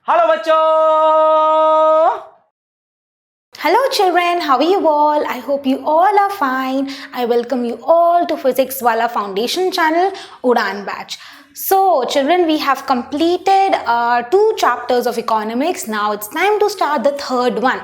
Hello बच्चों। Hello children, how are you all? I hope you all are fine. I welcome you all to Physics Wala Foundation channel, Udan Batch. So children, we have completed our 2 chapters of economics. Now it's time to start the third one.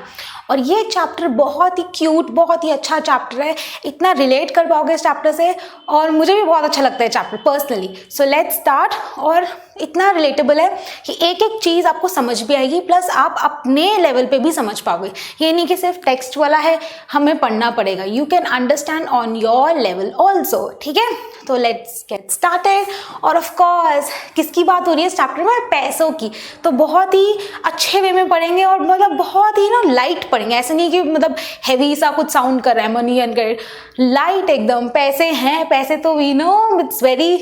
और ये chapter बहुत ही cute, बहुत ही अच्छा chapter है. इतना relate कर पाओगे इस चैप्टर से और मुझे भी बहुत अच्छा लगता है chapter personally. So let's start. और इतना रिलेटेबल है कि एक एक चीज़ आपको समझ भी आएगी, प्लस आप अपने लेवल पे भी समझ पाओगे. ये नहीं कि सिर्फ टेक्स्ट वाला है, हमें पढ़ना पड़ेगा. You can understand on your level also. ठीक है, तो लेट्स गेट स्टार्टेड. और ऑफ कोर्स किसकी बात हो रही है इस चैप्टर में? पैसों की. तो बहुत ही अच्छे वे में पढ़ेंगे और मतलब बहुत ही ना लाइट पढ़ेंगे. ऐसे नहीं कि मतलब हैवी सा कुछ साउंड कर रहा है मनी एंड क्रेडिट. लाइट एकदम. पैसे हैं, पैसे तो we know it's very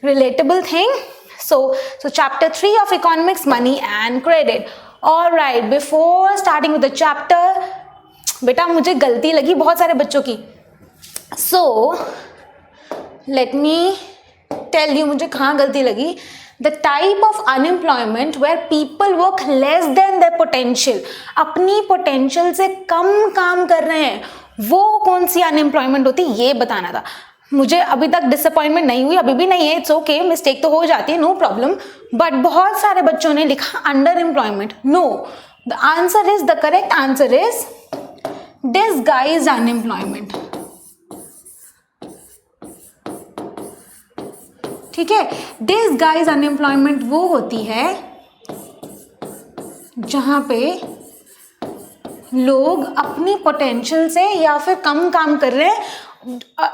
relatable thing. So chapter 3 of economics, money and credit. All right, before starting with the chapter, बेटा मुझे गलती लगी बहुत सारे बच्चों की. So let me tell you मुझे कहाँ गलती लगी. The type of unemployment where people work less than their potential, अपनी potential से कम काम कर रहे हैं, वो कौन सी अनएम्प्लॉयमेंट होती है ये बताना था. मुझे अभी तक डिसअपॉइंटमेंट नहीं हुई, अभी भी नहीं है. इट्स ओके, मिस्टेक तो हो जाती है, नो प्रॉब्लम. बट बहुत सारे बच्चों ने लिखा under employment. No, the answer is, the correct answer is disguised unemployment. ठीक है, डिसगाइज्ड अनएम्प्लॉयमेंट वो होती है जहां पे लोग अपनी पोटेंशियल से या फिर कम काम कर रहे हैं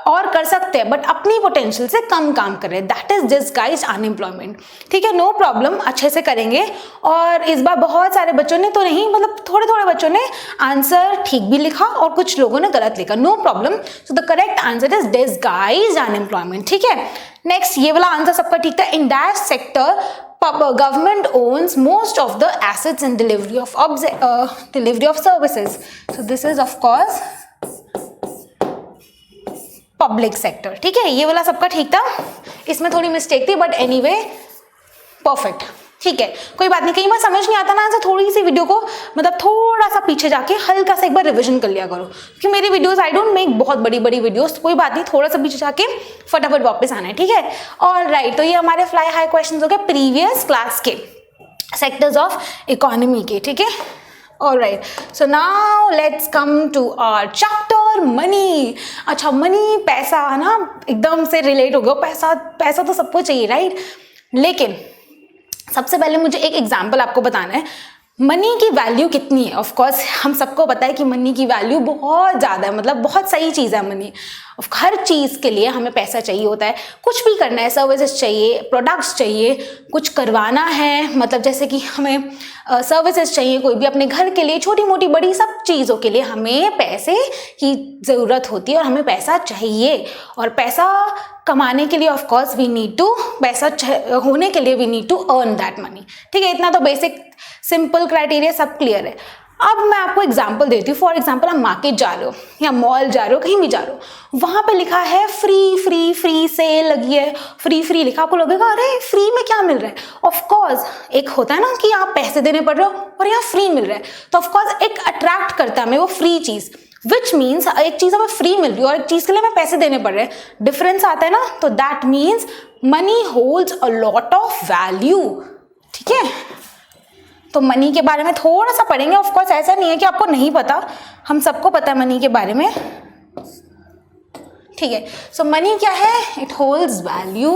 और कर सकते हैं बट अपनी पोटेंशियल से कम काम कर रहे हैं. That is disguised unemployment. ठीक है, नो प्रॉब्लम, अच्छे से करेंगे. और इस बार बहुत सारे बच्चों ने तो नहीं, मतलब थोड़े थोड़े बच्चों ने आंसर ठीक भी लिखा और कुछ लोगों ने गलत लिखा. No problem. So the correct answer is disguised unemployment. ठीक है, नेक्स्ट ये वाला आंसर सबका ठीक था. In that sector government owns most of the assets and delivery of services. So this is of course public sector. ठीक है, ये वाला सबका ठीक था. इसमें थोड़ी मिस्टेक थी बट एनीवे परफेक्ट. ठीक है, कोई बात नहीं. कई बार समझ नहीं आता ना, तो थोड़ी सी वीडियो को मतलब थोड़ा सा पीछे जाके हल्का सा एक बार रिवीजन कर लिया करो, क्योंकि मेरी वीडियोस आई डोंट मेक बहुत बड़ी बड़ी वीडियोस. कोई बात नहीं, थोड़ा सा पीछे जाके फटाफट वापस आना है. ठीक है, ऑल राइट. तो ये हमारे फ्लाई हाई क्वेश्चन हो गए प्रीवियस क्लास के सेक्टर्स ऑफ इकोनॉमी के. ठीक है, all right, so now let's come to our chapter money. अच्छा, मनी, पैसा है ना, एकदम से रिलेट हो गया. पैसा पैसा तो सबको चाहिए, राइट? लेकिन सबसे पहले मुझे एक एग्जांपल आपको बताना है. मनी की वैल्यू कितनी है? ऑफ कोर्स हम सबको पता है कि मनी की वैल्यू बहुत ज़्यादा है, मतलब बहुत सही चीज़ है मनी. हर चीज़ के लिए हमें पैसा चाहिए होता है. कुछ भी करना है, सर्विसेज चाहिए, प्रोडक्ट्स चाहिए, कुछ करवाना है, मतलब जैसे कि हमें सर्विसेज चाहिए, कोई भी अपने घर के लिए, छोटी मोटी बड़ी सब चीज़ों के लिए हमें पैसे की ज़रूरत होती है और हमें पैसा चाहिए. और पैसा कमाने के लिए of course we need to, पैसा होने के लिए we need to earn that money. ठीक है, इतना तो बेसिक सिंपल क्राइटेरिया सब क्लियर है. अब मैं आपको एग्जांपल देती हूँ. फॉर एग्जांपल, आप मार्केट जा रहे हो या मॉल जा रहे हो, कहीं भी जा रहे हो, वहां पे लिखा है फ्री फ्री फ्री, सेल लगी है, फ्री फ्री लिखा. आपको लगेगा अरे फ्री में क्या मिल रहा है? ऑफ कोर्स एक होता है ना कि आप पैसे देने पड़ रहे हो और यहाँ फ्री मिल रहा है, तो ऑफ कोर्स एक अट्रैक्ट करता है हमें वो फ्री चीज. विच मीन्स एक चीज हमें फ्री मिल रही है और एक चीज के लिए हमें पैसे देने पड़ रहे हैं. डिफरेंस आता है ना, तो that means money holds a lot of value. ठीक है, तो मनी के बारे में थोड़ा सा पढ़ेंगे. ऑफ कोर्स ऐसा नहीं है कि आपको नहीं पता, हम सबको पता है मनी के बारे में. ठीक है, सो मनी क्या है? It holds value.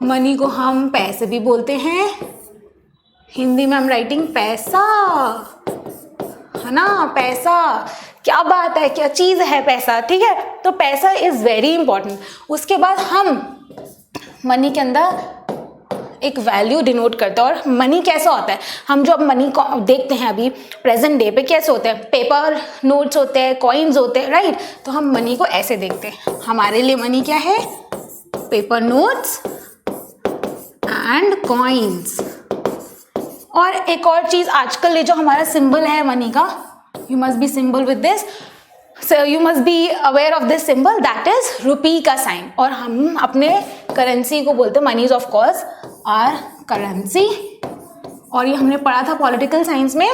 मनी को हम पैसे भी बोलते हैं, हिंदी में हम राइटिंग पैसा, है ना. पैसा क्या बात है, क्या चीज है पैसा. ठीक है, तो पैसा इज वेरी इंपॉर्टेंट. उसके बाद हम मनी के अंदर एक वैल्यू डिनोट करता है. और मनी कैसा होता है? हम जो अब मनी को देखते हैं अभी प्रेजेंट डे पे कैसे होते हैं? पेपर नोट्स होते हैं, कॉइन्स होते हैं, राइट? तो हम मनी को ऐसे देखते हैं. हमारे लिए मनी क्या है? Paper notes and coins. और एक और चीज, आजकल ये जो हमारा सिंबल है मनी का, you must be symbol with this, so you must be aware of this symbol, that is rupee का साइन. और हम अपने करेंसी को बोलते हैं, money is of course our currency. और ये हमने पढ़ा था पॉलिटिकल साइंस में।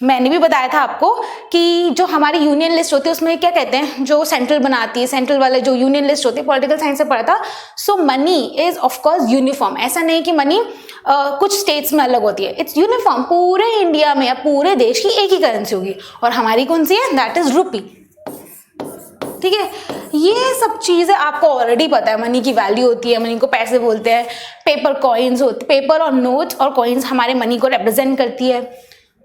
मैंने भी बताया था आपको कि जो हमारी यूनियन लिस्ट होती है उसमें क्या कहते हैं, जो सेंट्रल बनाती है, सेंट्रल वाले जो यूनियन लिस्ट होती है, पॉलिटिकल साइंस से पढ़ा था। So money is of course uniform. ऐसा नहीं कि मनी कुछ स्टेट्स में अलग होती है, इट्स यूनिफॉर्म। पूरे इंडिया में या पूरे देश की एक ही करेंसी होगी, और हमारी कौन सी है, दैट इज रुपी। ठीक है, ये सब चीजें आपको ऑलरेडी पता है। मनी की वैल्यू होती है, मनी को पैसे बोलते हैं। पेपर कॉइन्स होते, पेपर और नोट्स और कॉइन्स हमारे मनी को रिप्रेजेंट करती है।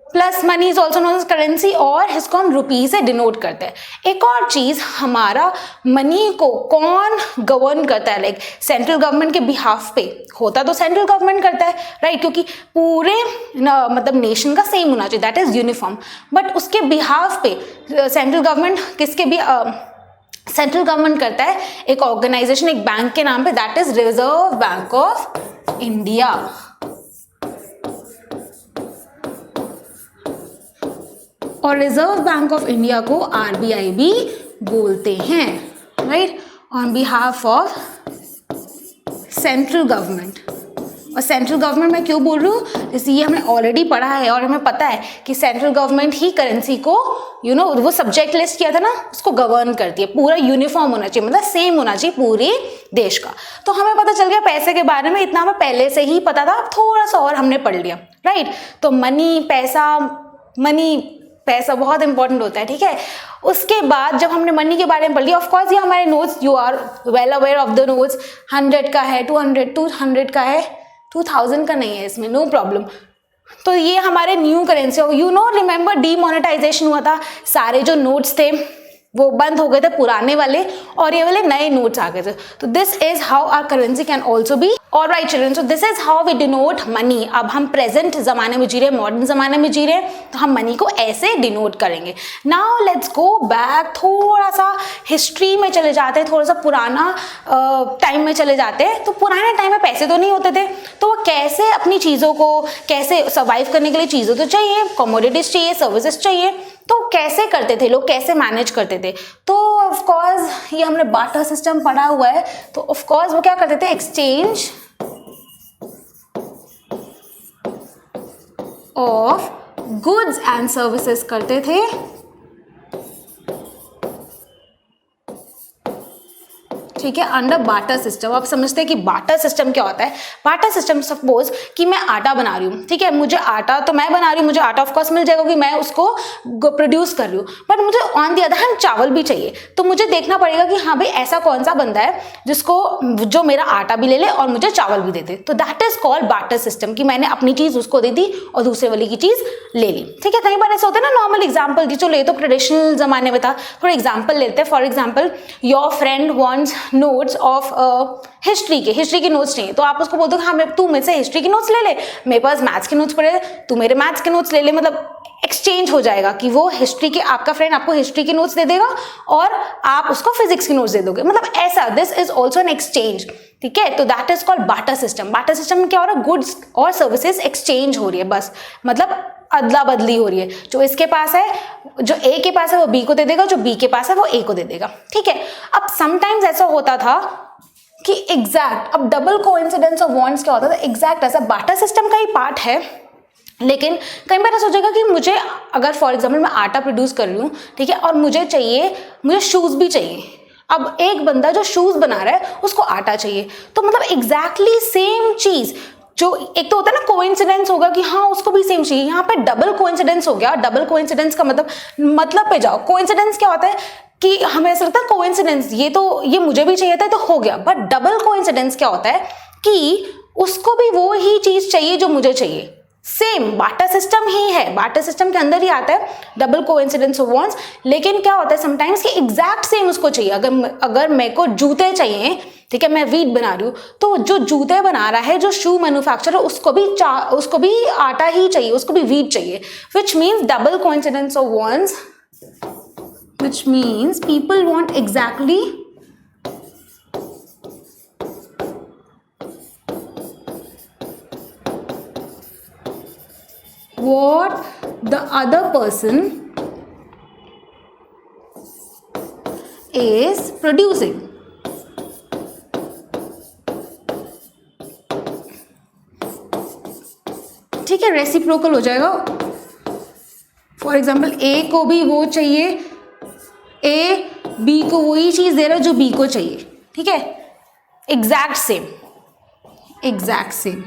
Plus money is also known as currency, और इसको हम रुपी से डिनोट करते हैं। एक और चीज, हमारा मनी को कौन गवर्न करता है, लाइक सेंट्रल गवर्नमेंट के बिहाफ पे होता तो सेंट्रल गवर्नमेंट करता है, राइट, क्योंकि पूरे मतलब नेशन का सेम होना चाहिए, दैट इज यूनिफॉर्म। बट उसके बिहाफ पे सेंट्रल गवर्नमेंट किसके भी सेंट्रल गवर्नमेंट करता है एक ऑर्गेनाइजेशन, एक बैंक के नाम पे, that is reserve Bank of India. और रिजर्व बैंक ऑफ इंडिया को आरबीआई भी बोलते हैं, right, on behalf of central government. और सेंट्रल गवर्नमेंट मैं क्यों बोल रही हूँ, जैसे ये हमने ऑलरेडी पढ़ा है और हमें पता है कि सेंट्रल गवर्नमेंट ही करेंसी को वो सब्जेक्ट लिस्ट किया था ना, उसको गवर्न करती है। पूरा यूनिफॉर्म होना चाहिए, मतलब सेम होना चाहिए पूरे देश का। तो हमें पता चल गया पैसे के बारे में, इतना हमें पहले से ही पता था, थोड़ा सा और हमने पढ़ लिया, राइट। तो मनी पैसा बहुत इंपॉर्टेंट होता है, ठीक है। उसके बाद जब हमने मनी के बारे में पढ़ लिया, ऑफ कोर्स ये हमारे notes, you are well aware of the notes, 100 का है, 200 का है, 2000 का नहीं है इसमें, नो प्रॉब्लम। तो ये हमारे न्यू करेंसी, रिमेंबर डीमोनेटाइजेशन हुआ था, सारे जो नोट्स थे वो बंद हो गए थे पुराने वाले, और ये वाले नए नोट्स आ गए थे। तो this is how our currency can also be. Alright children, so this is how we denote money. अब हम प्रेजेंट जमाने में जी रहे, मॉडर्न जमाने में जी रहे, तो हम मनी को ऐसे डिनोट करेंगे। नाउ लेट्स गो बैक, थोड़ा सा हिस्ट्री में चले जाते हैं, थोड़ा सा पुराना टाइम में चले जाते हैं। तो पुराने टाइम में पैसे तो नहीं होते थे, तो वो कैसे अपनी चीज़ों को, कैसे सर्वाइव करने के लिए चीज़ों तो चाहिए, कमोडिटीज चाहिए, सर्विसेज चाहिए, तो कैसे करते थे लोग, कैसे मैनेज करते थे। तो ऑफ कोर्स ये हमने बार्टर सिस्टम पढ़ा हुआ है। तो ऑफ कोर्स वो क्या करते थे, exchange of goods and services करते थे। ठीक है, अंडर बार्टर सिस्टम। आप समझते हैं कि बार्टर सिस्टम क्या होता है। बार्टर सिस्टम, सपोज कि मैं आटा बना रही हूँ, ठीक है, मुझे आटा तो मैं बना रही हूँ, मुझे आटा ऑफ कोर्स मिल जाएगा कि मैं उसको प्रोड्यूस कर रही हूँ, बट मुझे ऑन दी अदर हैंड चावल भी चाहिए। तो मुझे देखना पड़ेगा कि हाँ भाई ऐसा कौन सा बंदा है जो मेरा आटा भी ले ले और मुझे चावल भी दे दे। तो that is called barter system, कि मैंने अपनी चीज उसको दे दी और दूसरे वाले की चीज ले ली। ठीक है, कई बार ऐसा होता है ना, नॉर्मल एग्जाम्पल की चलो ये तो ट्रेडिशनल जमाने में था, थोड़ा एग्जाम्पल लेते हैं। For example, your friend wants notes of history के नोट्स चाहिए, तो आप उसको बोलते हो हाँ तू मेरे से हिस्ट्री के नोट्स ले ले, मेरे पास मैथ्स के नोट्स पड़े, तू मेरे मैथ्स के नोट्स ले ले। मतलब एक्सचेंज हो जाएगा कि वो हिस्ट्री के, आपका फ्रेंड आपको हिस्ट्री के नोट्स दे देगा और आप उसको फिजिक्स के नोट्स दे दोगे। मतलब ऐसा, this is also an exchange. ठीक है, तो that is called barter system. Barter system में क्या हो रहा है, गुड्स और सर्विसेज एक्सचेंज हो रही है, बस मतलब अदला बदली हो रही है। जो इसके पास है, जो ए के पास है वो बी को दे देगा, जो बी के पास है वो ए को दे देगा। ठीक है, अब समटाइम्स ऐसा होता था कि एग्जैक्ट, अब डबल कोइंसिडेंस ऑफ वांट्स क्या होता था, एग्जैक्ट ऐसा बार्टर सिस्टम का ही पार्ट है। लेकिन कई बार ऐसा सोचेगा कि मुझे, अगर फॉर एग्जाम्पल मैं आटा प्रोड्यूस कर रही हूँ, ठीक है, और मुझे शूज भी चाहिए। अब एक बंदा जो शूज बना रहा है उसको आटा चाहिए, तो मतलब एग्जैक्टली सेम चीज, जो एक तो होता है ना कोइंसिडेंस होगा कि हाँ उसको भी सेम चाहिए, यहाँ पे डबल कोइंसिडेंस हो गया। डबल कोइंसिडेंस का मतलब पे जाओ। कोइंसिडेंस क्या होता है कि हमें ऐसा लगता है कोइंसिडेंस, ये मुझे भी चाहिए था तो हो गया, बट डबल कोइंसिडेंस क्या होता है कि उसको भी वो ही चीज चाहिए जो मुझे चाहिए। सेम बार्टर सिस्टम ही है, बार्टर सिस्टम के अंदर ही आता है डबल कोइंसिडेंस ऑफ वांट्स। लेकिन क्या होता है समटाइम्स कि एग्जैक्ट सेम उसको चाहिए। अगर मेरे को जूते चाहिए, ठीक है, मैं वीट बना रही हूँ, तो जो जूते बना रहा है, जो शू मैन्युफैक्चरर, उसको भी आटा ही चाहिए, उसको भी वीट चाहिए, which means double coincidence of wants, which means people want exactly what the other person is producing. ठीक है, रेसिप्रोकल हो जाएगा। फॉर एग्जाम्पल ए को भी वो चाहिए, ए बी को वही चीज दे रहा है जो बी को चाहिए, ठीक है, exact same, exact same.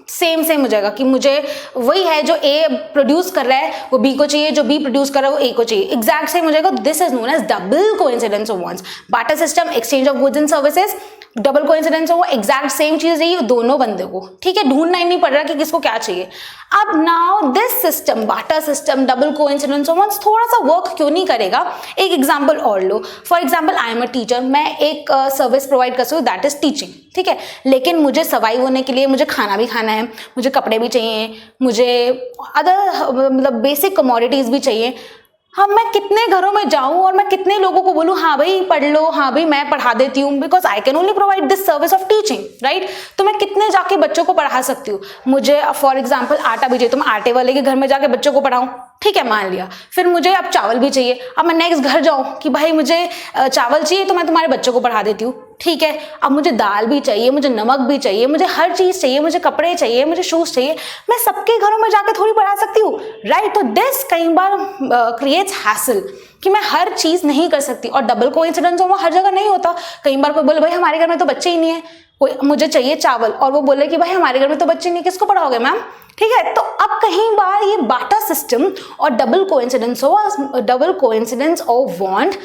Same same हो जाएगा कि मुझे वही है जो ए प्रोड्यूस कर रहा है वो बी को चाहिए, जो बी प्रोड्यूस कर रहा है वो ए को चाहिए, एग्जैक्ट सेम हो जाएगा। This is known as double coincidence of wants. Barter system, exchange of goods and services, double coincidence हो, एग्जैक्ट सेम चीज चाहिए दोनों बंदे को, ठीक है, ढूंढना ही नहीं पड़ रहा कि किसको क्या चाहिए। अब now this system, barter system, double coincidence of wants थोड़ा सा वर्क क्यों नहीं करेगा? एक एग्जांपल और लो। For example I am a teacher, मैं एक सर्विस प्रोवाइड कर सकती हूँ, दैट इज टीचिंग, ठीक है, लेकिन मुझे सर्वाइव होने के लिए मुझे खाना भी खाना है, मुझे कपड़े भी चाहिए, मुझे अदर मतलब बेसिक कमोडिटीज भी चाहिए। हाँ, मैं कितने घरों में जाऊं और मैं कितने लोगों को बोलूं हाँ भाई पढ़ लो, हाँ भाई मैं पढ़ा देती हूँ, because I can only provide this service of teaching, right. तो मैं कितने जाके बच्चों को पढ़ा सकती हूँ? मुझे फॉर एग्जाम्पल आटा भी चाहिए, तो मैं आटे वाले के घर में जाके बच्चों को पढ़ाऊँ, ठीक है, मान लिया। फिर मुझे अब चावल भी चाहिए, अब मैं नेक्स्ट घर जाऊँ कि भाई मुझे चावल चाहिए तो मैं तुम्हारे बच्चों को पढ़ा देती हूँ, ठीक है। अब मुझे दाल भी चाहिए, मुझे नमक भी चाहिए, मुझे हर चीज चाहिए, मुझे कपड़े चाहिए, मुझे शूज चाहिए, मैं सबके घरों में जाके थोड़ी पढ़ा सकती हूँ, राइट। तो दिस कई बार क्रिएट्स हैसल कि मैं हर चीज नहीं कर सकती। और डबल कोइंसिडेंस वो हर जगह नहीं होता। कई बार कोई बोले भाई हमारे घर में तो बच्चे ही नहीं है, कोई मुझे चाहिए चावल और वो बोले कि भाई हमारे घर में तो बच्चे नहीं, किसको पढ़ाओगे मैम, ठीक है। तो अब कहीं बार ये बार्टर सिस्टम और डबल कोइंसिडेंस ऑफ वांट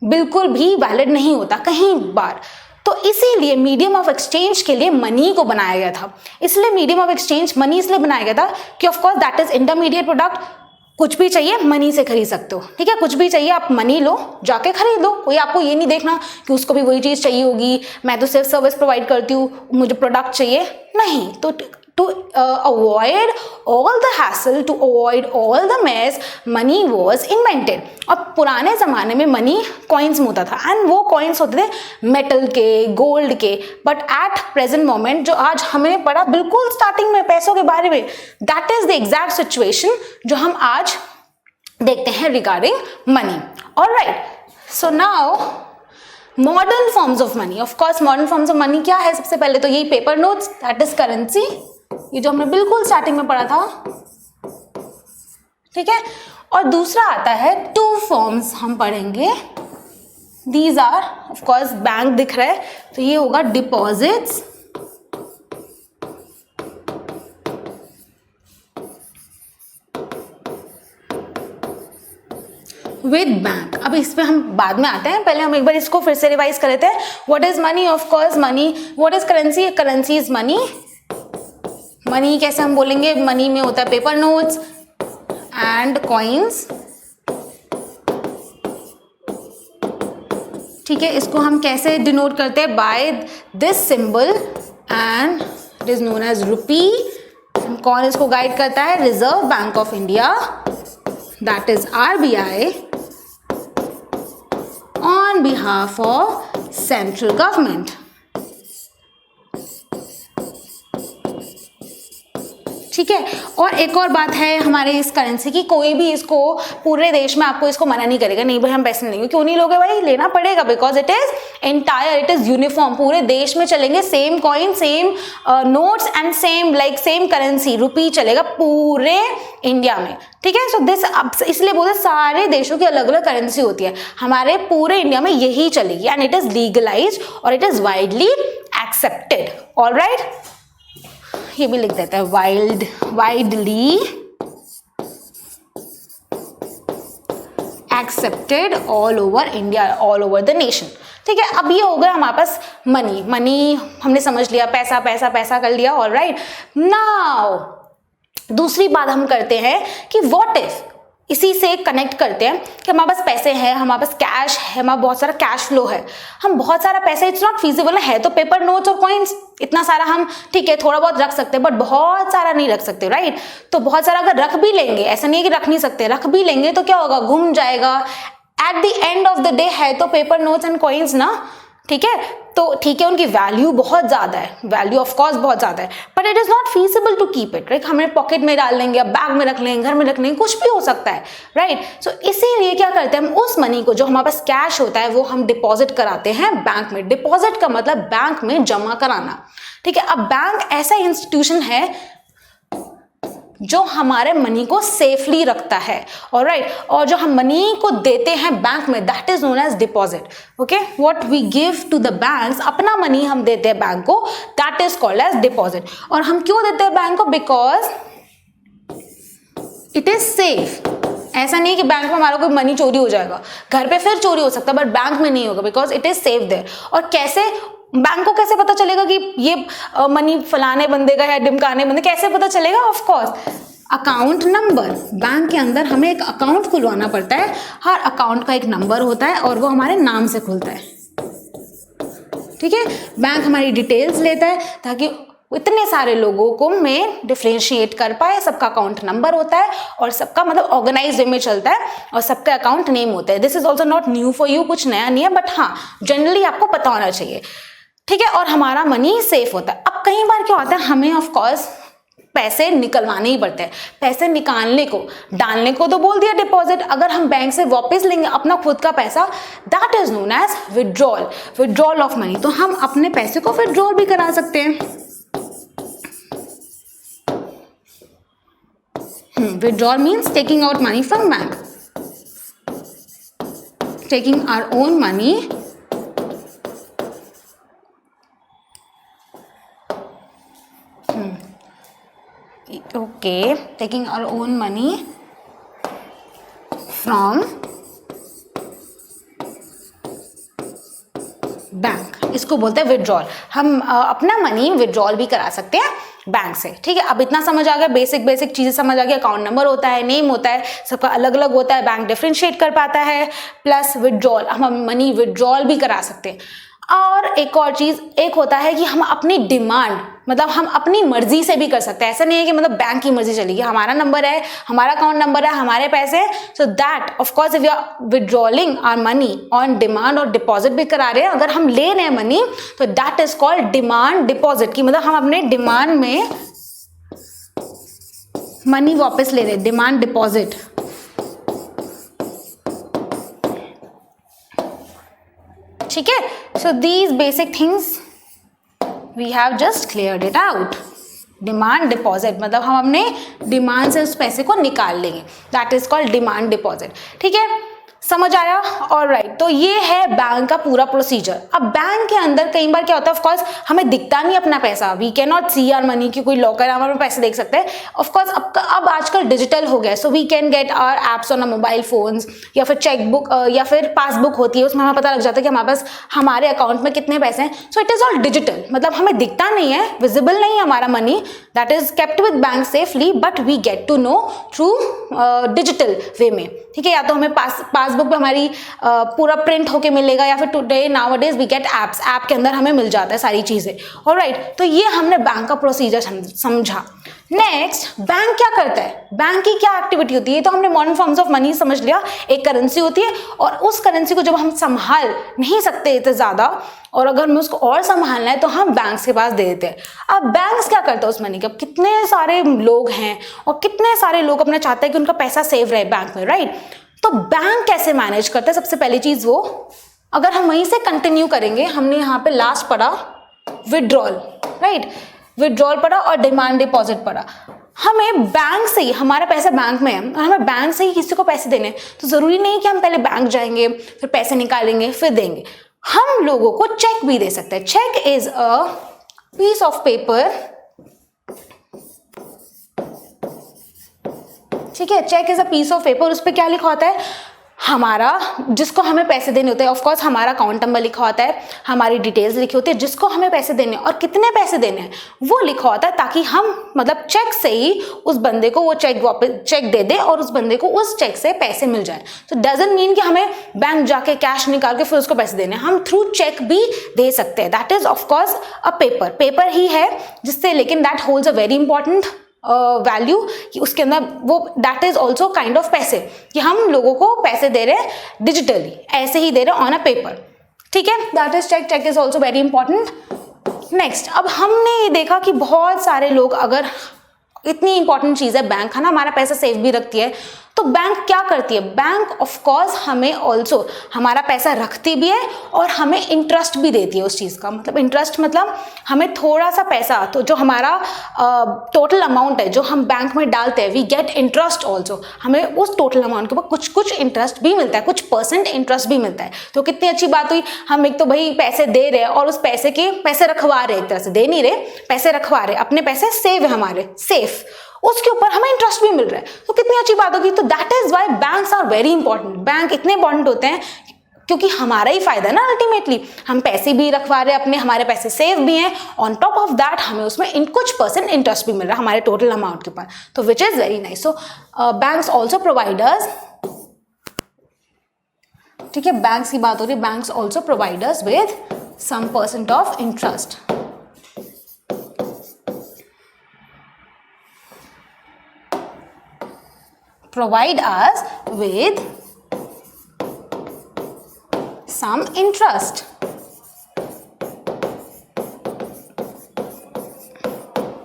बिल्कुल भी वैलिड नहीं होता कहीं बार। तो इसीलिए मीडियम ऑफ एक्सचेंज के लिए मनी को बनाया गया था। इसलिए मीडियम ऑफ एक्सचेंज मनी इसलिए बनाया गया था कि of course that is intermediate product. कुछ भी चाहिए मनी से खरीद सकते हो, ठीक है, कुछ भी चाहिए आप मनी लो, जाके खरीद लो। कोई आपको ये नहीं देखना कि उसको भी वही चीज चाहिए होगी, मैं तो सिर्फ सर्विस प्रोवाइड करती हूँ, मुझे प्रोडक्ट चाहिए नहीं। तो to avoid all the hassle, to avoid all the mess, money was invented। और पुराने ज़माने में मनी कॉइन्स में होता था एंड वो कॉइन्स होते थे मेटल के, गोल्ड के। बट एट प्रेजेंट मोमेंट जो आज हमें पढ़ा बिल्कुल स्टार्टिंग में पैसों के बारे में, that is the exact situation जो हम आज देखते हैं regarding money. Alright, so now modern forms of money. Of course modern forms of money क्या है? सबसे पहले तो यही paper notes, that is currency, ये जो हमने बिल्कुल स्टार्टिंग में पढ़ा था, ठीक है। और दूसरा आता है टू फॉर्म्स हम पढ़ेंगे, these are of course bank दिख रहा है तो ये होगा डिपॉजिट्स विद बैंक। अब इस पे हम बाद में आते हैं, पहले हम एक बार इसको फिर से रिवाइज कर लेते हैं। What is money? Of course money. What is currency? Currency is money. Money कैसे हम बोलेंगे? मनी में होता है पेपर नोट्स एंड कॉइन्स, ठीक है। इसको हम कैसे डिनोट करते हैं? By this symbol and it is known as rupee. कौन इसको गाइड करता है? Reserve Bank of India, that is RBI on behalf of central government, ठीक है। और एक और बात है हमारे इस करेंसी की, कोई भी इसको पूरे देश में आपको इसको मना नहीं करेगा, नहीं भाई हम पैसे नहीं लेंगे। क्यों नहीं लोगे भाई? लेना पड़ेगा, because it is entire, it is uniform, पूरे देश में चलेंगे same coin, same notes and same like same currency, rupee चलेगा पूरे इंडिया में, ठीक है। सो दिस अब इसलिए बोलते सारे देशों की अलग अलग करेंसी होती है, हमारे पूरे इंडिया में यही चलेगी एंड इट इज लीगलाइज्ड और it is widely accepted. Alright, ये भी लिख देते हैं widely accepted all over India, all over the nation, ठीक है। अब ये हो गया हमारे पास मनी। मनी हमने समझ लिया, पैसा पैसा पैसा कर लिया। ऑलराइट, नाउ दूसरी बात हम करते हैं कि व्हाट इफ, इसी से कनेक्ट करते हैं कि हमारे पास पैसे हैं, हमारे पास कैश है, हमारा बहुत सारा कैश फ्लो है, हम बहुत सारा पैसा, इट्स नॉट फीजिबल है तो पेपर नोट्स और कॉइन्स इतना सारा हम, ठीक है, थोड़ा बहुत रख सकते हैं बट बहुत सारा नहीं रख सकते, राइट। तो बहुत सारा अगर रख भी लेंगे, ऐसा नहीं है कि रख नहीं सकते, रख भी लेंगे तो क्या होगा? घूम जाएगा। At the end of the day है तो पेपर नोट्स एंड कॉइन्स ना ठीक है, तो ठीक है उनकी वैल्यू बहुत ज़्यादा है, वैल्यू ऑफ कोर्स बहुत ज़्यादा है, but it is not feasible to keep it, right. हमें पॉकेट में डाल लेंगे या बैग में रख लेंगे, घर में रख लेंगे, कुछ भी हो सकता है, राइट। सो इसीलिए क्या करते हैं हम, उस मनी को जो हमारे पास कैश होता है वो हम डिपॉजिट कराते हैं बैंक में। डिपॉजिट का मतलब बैंक में जमा कराना, ठीक है। अब बैंक ऐसा इंस्टीट्यूशन है जो हमारे मनी को सेफली रखता है, ऑलराइट। और जो हम मनी को देते हैं बैंक में, that is known as deposit, okay. What we give to the banks, अपना मनी हम देते हैं बैंक को, that is called as deposit. और हम क्यों देते हैं बैंक को, बिकॉज इट इज सेफ। ऐसा नहीं कि बैंक में हमारा कोई मनी चोरी हो जाएगा, घर पे फिर चोरी हो सकता है बट बैंक में नहीं होगा, because it is safe there. और कैसे, बैंक को कैसे पता चलेगा कि ये मनी फलाने बंदे का है, ढिमकाने बंदे, कैसे पता चलेगा? Of course account number, bank के अंदर हमें एक अकाउंट खुलवाना पड़ता है, हर अकाउंट का एक नंबर होता है और वो हमारे नाम से खुलता है, ठीक है। बैंक हमारी डिटेल्स लेता है ताकि इतने सारे लोगों को में डिफ्रेंशिएट कर पाए, सबका अकाउंट नंबर होता है और सबका मतलब ऑर्गेनाइज वे में चलता है और सबका अकाउंट नेम होता है। This is also not new for you, कुछ नया नहीं है, बट हाँ जनरली आपको पता होना चाहिए, ठीक है। और हमारा मनी सेफ होता है। अब कई बार क्या होता है, हमें ऑफ कोर्स पैसे निकलवाने ही पड़ते हैं। पैसे निकालने को, डालने को तो बोल दिया डिपॉजिट, अगर हम बैंक से वापस लेंगे अपना खुद का पैसा, that is known as withdrawal, withdrawal of money. तो हम अपने पैसे को विड्रॉल भी करा सकते हैं। Withdrawal means taking out money from bank, taking our own money okay, taking our own money from bank, इसको बोलते हैं विड्रॉल। हम अपना मनी विड्रॉल भी करा सकते हैं बैंक से, ठीक है। अब इतना समझ आ गया, बेसिक बेसिक चीजें समझ आ गया। अकाउंट नंबर होता है, नेम होता है, सबका अलग अलग होता है, बैंक डिफरेंशिएट कर पाता है, प्लस विड्रॉल, हम मनी विड्रॉल भी करा सकते हैं। और एक और चीज एक होता है कि हम अपनी डिमांड, मतलब हम अपनी मर्जी से भी कर सकते हैं। ऐसा नहीं है कि मतलब बैंक की मर्जी चलेगी, हमारा नंबर है, हमारा अकाउंट नंबर है, हमारे पैसे, so that of course if you are withdrawing our money on demand, और डिपॉजिट भी करा रहे हैं, अगर हम ले रहे हैं मनी तो that is called demand deposit, की मतलब हम अपने डिमांड में मनी वापस ले रहे हैं, डिमांड डिपॉजिट। ठीक है, so these basic things we have just cleared it out. Demand deposit मतलब हम अपने डिमांड से उस पैसे को निकाल लेंगे, that is called demand deposit. ठीक है, समझ आया? ऑलराइट, तो ये है बैंक का पूरा प्रोसीजर। अब बैंक के अंदर कई बार क्या होता है, ऑफ कोर्स हमें दिखता नहीं अपना पैसा, we can not see our money, कि कोई लॉकर है हमारे पैसे देख सकते हैं। ऑफ कोर्स अब आजकल डिजिटल हो गया, so we can get our apps on mobile phones, या फिर चेकबुक या फिर पासबुक होती है, उसमें हमें पता लग जाता है कि हमारे पास हमारे अकाउंट में कितने पैसे हैं। So it is all digital, मतलब हमें दिखता नहीं है, विजिबल नहीं है हमारा money, that is kept with bank safely, but we get to know through digital way में। ठीक है, या तो हमें पासबुक पे हमारी पूरा प्रिंट होके मिलेगा, या फिर today nowadays we get apps, app के अंदर हमें मिल जाता है सारी चीजें। ऑलराइट, तो ये हमने बैंक का प्रोसीजर समझा। नेक्स्ट, बैंक क्या करता है, बैंक की क्या एक्टिविटी होती है? तो हमने मॉडर्न फॉर्म्स ऑफ मनी समझ लिया, एक करेंसी होती है, और उस करेंसी को जब हम संभाल नहीं सकते इतने ज्यादा, और अगर हमें उसको और संभालना है तो हम बैंक्स के पास दे देते हैं। अब बैंक्स क्या करते हैं उस मनी का? कितने सारे लोग हैं और कितने सारे लोग अपना चाहते हैं कि उनका पैसा सेव रहे बैंक में, राइट? तो बैंक कैसे मैनेज करता है? सबसे पहली चीज वो, अगर हम वहीं से कंटिन्यू करेंगे, हमने यहाँ पे लास्ट पढ़ा विड्रॉल, राइट? विड्रॉल पढ़ा और डिमांड डिपॉजिट पढ़ा। हमें बैंक से ही, हमारा पैसा बैंक में है और हमें बैंक से ही किसी को पैसे देने, तो जरूरी नहीं कि हम पहले बैंक जाएंगे फिर पैसे निकालेंगे फिर देंगे। हम लोगों को चेक भी दे सकते हैं। Cheque is a piece of paper, ठीक है, cheque is a piece of paper. उस पर क्या लिखा होता है? हमारा, जिसको हमें पैसे देने होते हैं, ऑफ कोर्स हमारा अकाउंट नंबर लिखा होता है, हमारी डिटेल्स लिखी होती है, जिसको हमें पैसे देने और कितने पैसे देने हैं वो लिखा होता है, ताकि हम मतलब चेक से ही उस बंदे को वो चेक वापस चेक दे दे और उस बंदे को उस चेक से पैसे मिल जाए। तो डजंट मीन कि हमें बैंक जाके कैश निकाल के फिर उसको पैसे देने, हम थ्रू चेक भी दे सकते हैं। That is of course a paper, paper ही है जिससे, लेकिन that holds a very important value, कि उसके अंदर वो that is also kind of पैसे, कि हम लोगों को पैसे दे रहे हैं डिजिटली, ऐसे ही दे रहे हैं ऑन अ पेपर। ठीक है, that is cheque, cheque is also very important. Next, अब हमने ये देखा कि बहुत सारे लोग, अगर इतनी इंपॉर्टेंट चीज़ है बैंक, है ना, हमारा पैसा सेफ भी रखती है, तो बैंक क्या करती है, बैंक ऑफ कोर्स हमें ऑल्सो हमारा पैसा रखती भी है और हमें इंटरेस्ट भी देती है उस चीज़ का। मतलब इंटरेस्ट मतलब हमें थोड़ा सा पैसा, तो जो हमारा टोटल अमाउंट है जो हम बैंक में डालते हैं, वी गेट इंटरेस्ट ऑल्सो, हमें उस टोटल अमाउंट के ऊपर कुछ कुछ इंटरेस्ट भी मिलता है, कुछ % इंटरेस्ट भी मिलता है। तो कितनी अच्छी बात हुई, हम एक तो भाई पैसे दे रहे हैं और उस पैसे के पैसे रखवा रहे, एक तरह से दे नहीं रहे, पैसे रखवा रहे, अपने पैसे सेव है हमारे, सेफ, उसके ऊपर हमें इंटरेस्ट भी मिल रहा है, तो कितनी अच्छी बात होगी। तो that is why banks are very important. Bank इतने इंपॉर्टेंट होते हैं क्योंकि हमारा ही फायदा है ना, अल्टीमेटली हम पैसे भी रखवा रहे हैं अपने, हमारे पैसे सेव भी हैं, ऑन टॉप ऑफ दैट हमें उसमें कुछ % इंटरेस्ट भी मिल रहा है हमारे टोटल अमाउंट के ऊपर, तो which is very nice. So banks also provide us, ठीक है, बैंक्स की बात हो रही है, banks also provide us with some % of interest. Provide us with some interest.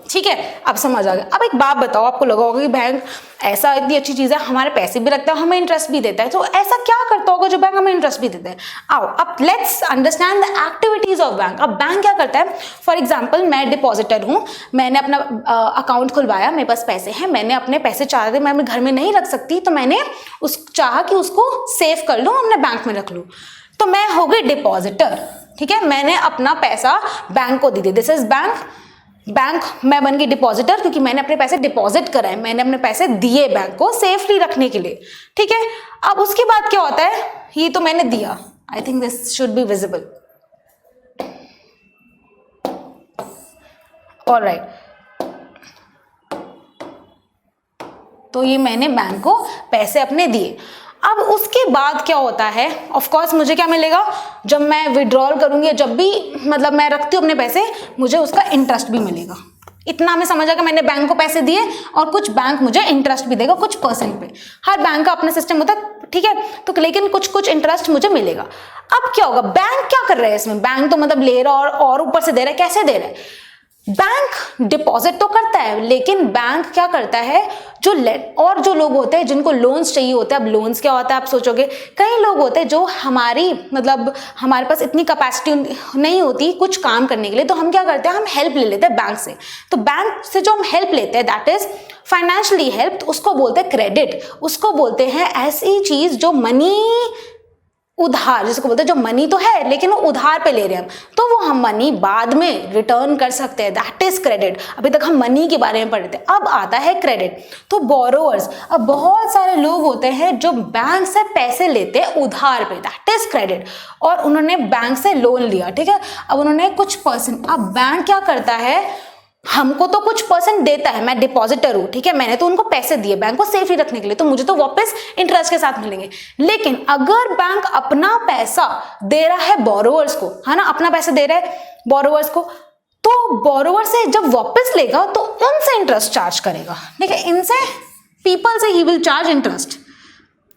ठीक है, अब समझ आ गया। अब एक बात बताओ, आपको लगा होगा कि बैंक ऐसा इतनी अच्छी चीज़ है, हमारे पैसे भी रखता है, हमें इंटरेस्ट भी देता है, तो ऐसा क्या करता होगा जो बैंक हमें इंटरेस्ट भी देता है। आओ अब let's understand the activities of bank. अब बैंक क्या करता है, फॉर एग्जांपल मैं डिपॉजिटर हूँ, मैंने अपना अकाउंट खुलवाया, मेरे पास पैसे हैं, मैंने अपने पैसे चाह रहे, मैं अपने घर में नहीं रख सकती, तो मैंने चाहा कि उसको सेव कर लूँ, अपने बैंक में रख लूँ, तो मैं हो गई डिपॉजिटर। ठीक है, मैंने अपना पैसा बैंक को दे दिया, दिस इज बैंक, मैं बन गई डिपॉजिटर क्योंकि मैंने अपने पैसे डिपॉजिट कराए, मैंने अपने पैसे दिए बैंक को सेफली रखने के लिए। ठीक है, अब उसके बाद क्या होता है, ये तो मैंने दिया, I think this should be visible, alright, तो ये मैंने बैंक को पैसे अपने दिए। अब उसके बाद क्या होता है, ऑफ कोर्स मुझे क्या मिलेगा, जब मैं विड्रॉल करूंगी, जब भी मतलब मैं रखती हूँ अपने पैसे, मुझे उसका इंटरेस्ट भी मिलेगा। इतना मैं समझ आया, मैंने बैंक को पैसे दिए और कुछ बैंक मुझे इंटरेस्ट भी देगा कुछ % पे। हर बैंक का अपना सिस्टम होता है, ठीक है, तो लेकिन कुछ इंटरेस्ट मुझे मिलेगा। अब क्या होगा, बैंक क्या कर रहा है इसमें, बैंक तो मतलब ले रहा और ऊपर से दे रहा है, कैसे दे रहा है, बैंक डिपॉजिट तो करता है, लेकिन बैंक क्या करता है, जो लोग होते हैं जिनको लोन्स चाहिए होते हैं, अब लोन्स क्या होता है आप सोचोगे, कई लोग होते हैं जो हमारे पास इतनी कैपेसिटी नहीं होती कुछ काम करने के लिए, तो हम क्या करते हैं, हम हेल्प ले लेते हैं बैंक से। तो बैंक से जो हम हेल्प लेते हैं दैट इज फाइनेंशियली हेल्प, उसको बोलते हैं क्रेडिट, उसको बोलते हैं ऐसी चीज जो मनी उधार, जिसको बोलते हैं जो मनी तो है लेकिन वो उधार पे ले रहे हैं हम, तो वो हम मनी बाद में रिटर्न कर सकते हैं, दैट इज क्रेडिट। अभी तक हम मनी के बारे में पढ़ रहे थे, अब आता है क्रेडिट। तो बोरोवर्स, अब बहुत सारे लोग होते हैं जो बैंक से पैसे लेते हैं उधार पे, दैट इज क्रेडिट, और उन्होंने बैंक से लोन लिया, ठीक है, अब उन्होंने कुछ %, अब बैंक क्या करता है, हमको तो कुछ % देता है, मैं डिपॉजिटर हूं, ठीक है, मैंने तो उनको पैसे दिए बैंक को सेफली रखने के लिए, तो मुझे तो वापस इंटरेस्ट के साथ मिलेंगे। लेकिन अगर बैंक अपना पैसा दे रहा है बोरोवर्स को, है ना, अपना पैसा दे रहा है बोरोवर्स को, तो बोरोवर से जब वापस लेगा तो उनसे इंटरेस्ट चार्ज करेगा, ठीक है, इनसे पीपल से ही विल चार्ज इंटरेस्ट,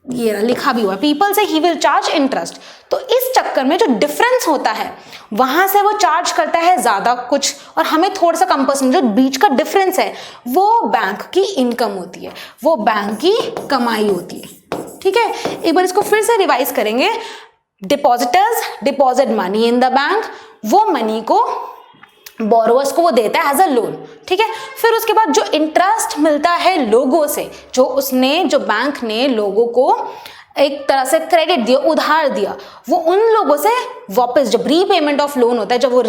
ये लिखा भी हुआ, पीपल से ही विल चार्ज इंटरेस्ट। तो इस चक्कर में जो डिफरेंस होता है वहां से वो चार्ज करता है ज्यादा कुछ और हमें थोड़ा सा कम %, जो बीच का डिफरेंस है वो बैंक की इनकम होती है, वो बैंक की कमाई होती है। ठीक है, एक बार इसको फिर से रिवाइज करेंगे, depositors deposit money in the bank, वो मनी को बोरोवर्स को वो देता है एज अ लोन, ठीक है, फिर उसके बाद जो इंटरेस्ट मिलता है लोगों से, जो बैंक ने लोगों को एक तरह से क्रेडिट दिया, उधार दिया, वो उन लोगों से वापस जब रीपेमेंट ऑफ लोन होता है, जब वो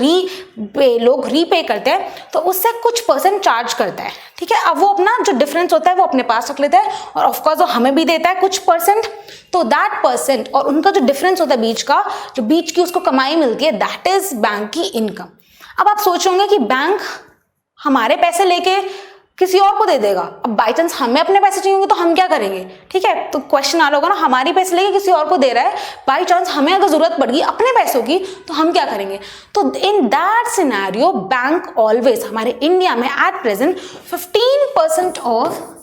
लोग रीपे करते हैं तो उससे कुछ % चार्ज करता है, ठीक है। अब वो अपना जो डिफरेंस होता है वो अपने पास रख लेता है और ऑफकोर्स वो हमें भी देता है कुछ %, तो दैट % और उनका जो डिफरेंस होता है बीच का, जो बीच की उसको कमाई मिलती है, दैट इज बैंक की इनकम। अब आप सोचोगे कि बैंक हमारे पैसे लेके किसी और को दे देगा, अब बाई चांस हमें अपने पैसे चाहिए होंगे तो हम क्या करेंगे, ठीक है, तो क्वेश्चन आ रहा होगा ना, हमारी पैसे लेके किसी और को ददे रहा है, बाई चांस हमें अगर जरूरत पड़ गई अपने पैसों की तो हम क्या करेंगे। तो in that scenario bank always, हमारे इंडिया में at present 15% of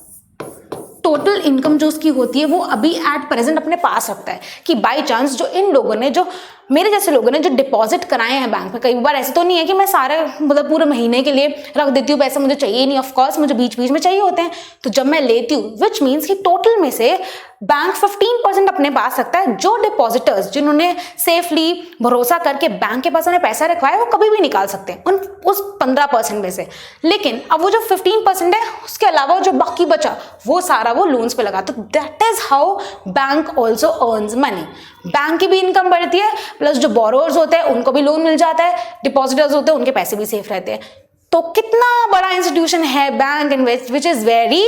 total income जो उसकी होती है वो अभी एट प्रेजेंट अपने पास रखता है, कि बाई चांस जो इन लोगों ने जो मेरे जैसे लोगों ने जो डिपॉजिट कराए हैं बैंक में, कई बार ऐसे तो नहीं है कि मैं सारे मतलब पूरे महीने के लिए रख देती हूँ पैसे, मुझे चाहिए नहीं, ऑफ कोर्स मुझे बीच बीच में चाहिए होते हैं, तो जब मैं लेती हूँ विच मीन्स कि टोटल में से बैंक 15% अपने पास रखता है। जो डिपॉजिटर्स जिन्होंने सेफली भरोसा करके बैंक के पास उन्हें पैसा रखवाया वो कभी भी निकाल सकते हैं उस 15% में से। लेकिन अब वो जो 15% है उसके अलावा जो बाकी बचा वो सारा वो लोन्स पे लगा। तो that is how bank also earns money. Bank की भी इनकम बढ़ती है, प्लस जो बोरोअर्स होते हैं उनको भी लोन मिल जाता है, डिपॉजिटर्स होते हैं उनके पैसे भी सेफ रहते हैं। तो कितना बड़ा इंस्टीट्यूशन है bank, which is very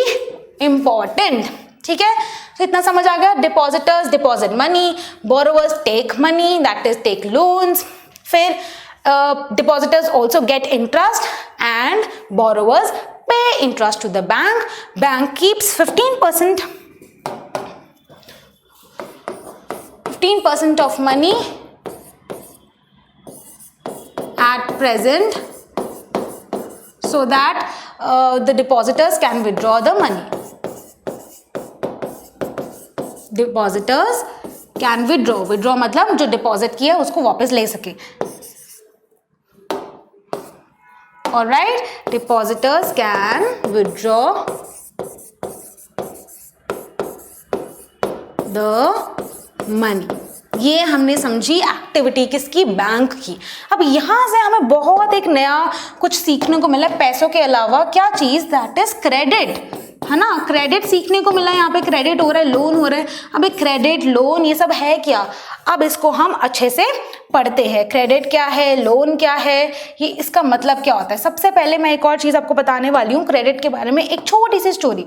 important. ठीक है, तो इतना समझ आ गया। Depositors deposit money, borrowers take money, that is take loans. फिर depositors also get interest and borrowers pay interest to the bank. Bank keeps 15% of money at present so that the depositors can withdraw the money. Depositors can withdraw मतलब जो deposit किया उसको वापस ले सके। Alright, depositors can withdraw the money. ये हमने समझी एक्टिविटी किसकी, बैंक की। अब यहाँ से हमें बहुत एक नया कुछ सीखने को मिला पैसों के अलावा। क्या चीज, दैट इज क्रेडिट, है ना। क्रेडिट सीखने को मिला, यहाँ पे क्रेडिट हो रहा है, लोन हो रहा है। अब क्रेडिट लोन ये सब है क्या, अब इसको हम अच्छे से पढ़ते हैं। क्रेडिट क्या है, लोन क्या है, ये इसका मतलब क्या होता है। सबसे पहले मैं एक और चीज आपको बताने वाली हूँ क्रेडिट के बारे में, एक छोटी सी स्टोरी।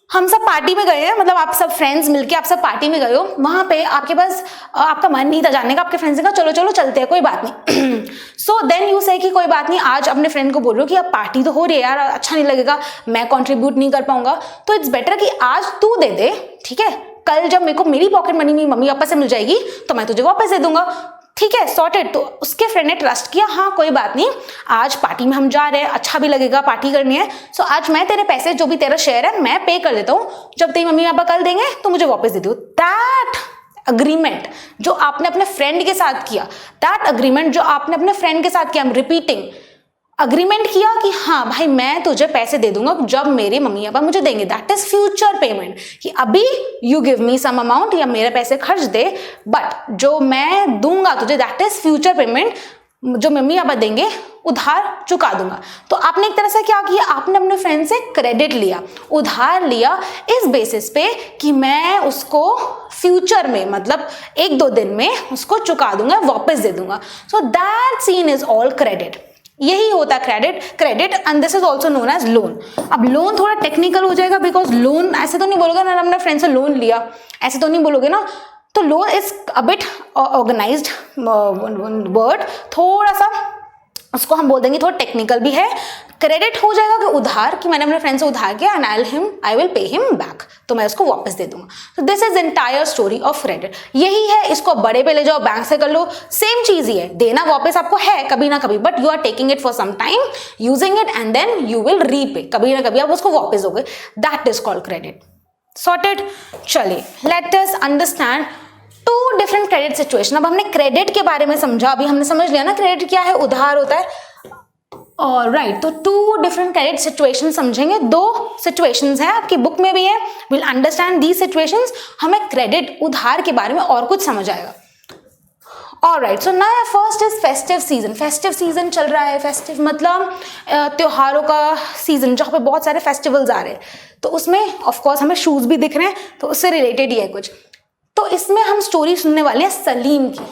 हम सब पार्टी में गए हैं, मतलब आप सब फ्रेंड्स मिलके आप सब पार्टी में गए हो, वहां पे आपके पास आपका मन नहीं था जाने का, आपके फ्रेंड्स ने कहा चलो चलो चलते हैं, कोई बात नहीं। सो देन यू से कि कोई बात नहीं, आज अपने फ्रेंड को बोल रहे हो कि अब पार्टी तो हो रही है यार, अच्छा नहीं लगेगा, मैं कंट्रीब्यूट नहीं कर पाऊंगा, तो इट्स बेटर कि आज तू दे दे, ठीक है, कल जब मेरे को मेरी पॉकेट मनी मेरी मम्मी पापा से मिल जाएगी तो मैं तुझे वापस दे दूंगा। ठीक है, सॉर्टेड। तो उसके फ्रेंड ने ट्रस्ट किया, हाँ कोई बात नहीं, आज पार्टी में हम जा रहे हैं, अच्छा भी लगेगा, पार्टी करनी है, सो आज मैं तेरे पैसे जो भी तेरा शेयर है मैं पे कर देता हूँ, जब तेरी मम्मी पापा कल देंगे तो मुझे वापस दे दो। दैट अग्रीमेंट जो आपने अपने फ्रेंड के साथ किया, दैट अग्रीमेंट जो आपने अपने फ्रेंड के साथ किया, आई एम रिपीटिंग, अग्रीमेंट किया कि हाँ भाई मैं तुझे पैसे दे दूंगा जब मेरे मम्मी पापा मुझे देंगे, दैट इज फ्यूचर पेमेंट, कि अभी you give me some amount या मेरे पैसे खर्च दे, बट जो मैं दूंगा तुझे दैट इज फ्यूचर पेमेंट, जो मम्मी पापा देंगे उधार चुका दूंगा। तो आपने एक तरह से क्या किया, आपने अपने फ्रेंड से क्रेडिट लिया, उधार लिया, इस बेसिस पे कि मैं उसको फ्यूचर में मतलब 1-2 दिन में उसको चुका दूंगा, वापस दे दूंगा। So that scene is all credit. यही होता है credit and this is also known as loan. अब लोन थोड़ा टेक्निकल हो जाएगा, बिकॉज लोन ऐसे तो नहीं बोलोगे ना अपने फ्रेंड से लोन लिया, ऐसे तो नहीं बोलोगे ना, तो loan is a bit organised word, थोड़ा सा उसको हम बोल देंगे थोड़ा टेक्निकल भी है। क्रेडिट हो जाएगा कि उधार, कि मैंने अपने फ्रेंड से उधार किया and I will pay him back, तो मैं उसको वापस दे दूंगा। तो this is entire story of credit. यही है, इसको बड़े पे ले जाओ, बैंक से कर लो, सेम चीज ही है, देना वापस आपको है कभी ना कभी, but you are taking it for some time, using it and then you will repay, कभी ना कभी आप उसको वापस दोगे, that is called credit. Sorted. चलिए let us understand 2 different credit situation. अब हमने क्रेडिट के बारे में समझा, अभी हमने समझ लिया ना क्रेडिट क्या है, उधार होता है, राइट। तो 2 डिफरेंट क्रेडिट सिचुएशन समझेंगे, 2 सिचुएशंस हैं, आपकी बुक में भी है, विल अंडरस्टैंड दीज सिचुएशंस। हमें क्रेडिट उधार के बारे में और कुछ समझ आएगा। Alright, so now first is festive season. Festive season चल रहा है, फेस्टिव मतलब त्योहारों का सीजन जहाँ पे बहुत सारे फेस्टिवल्स आ रहे हैं, तो उसमें ऑफकोर्स हमें शूज भी दिख रहे हैं, तो उससे रिलेटेड ही है कुछ। तो इसमें हम स्टोरी सुनने वाले हैं सलीम की।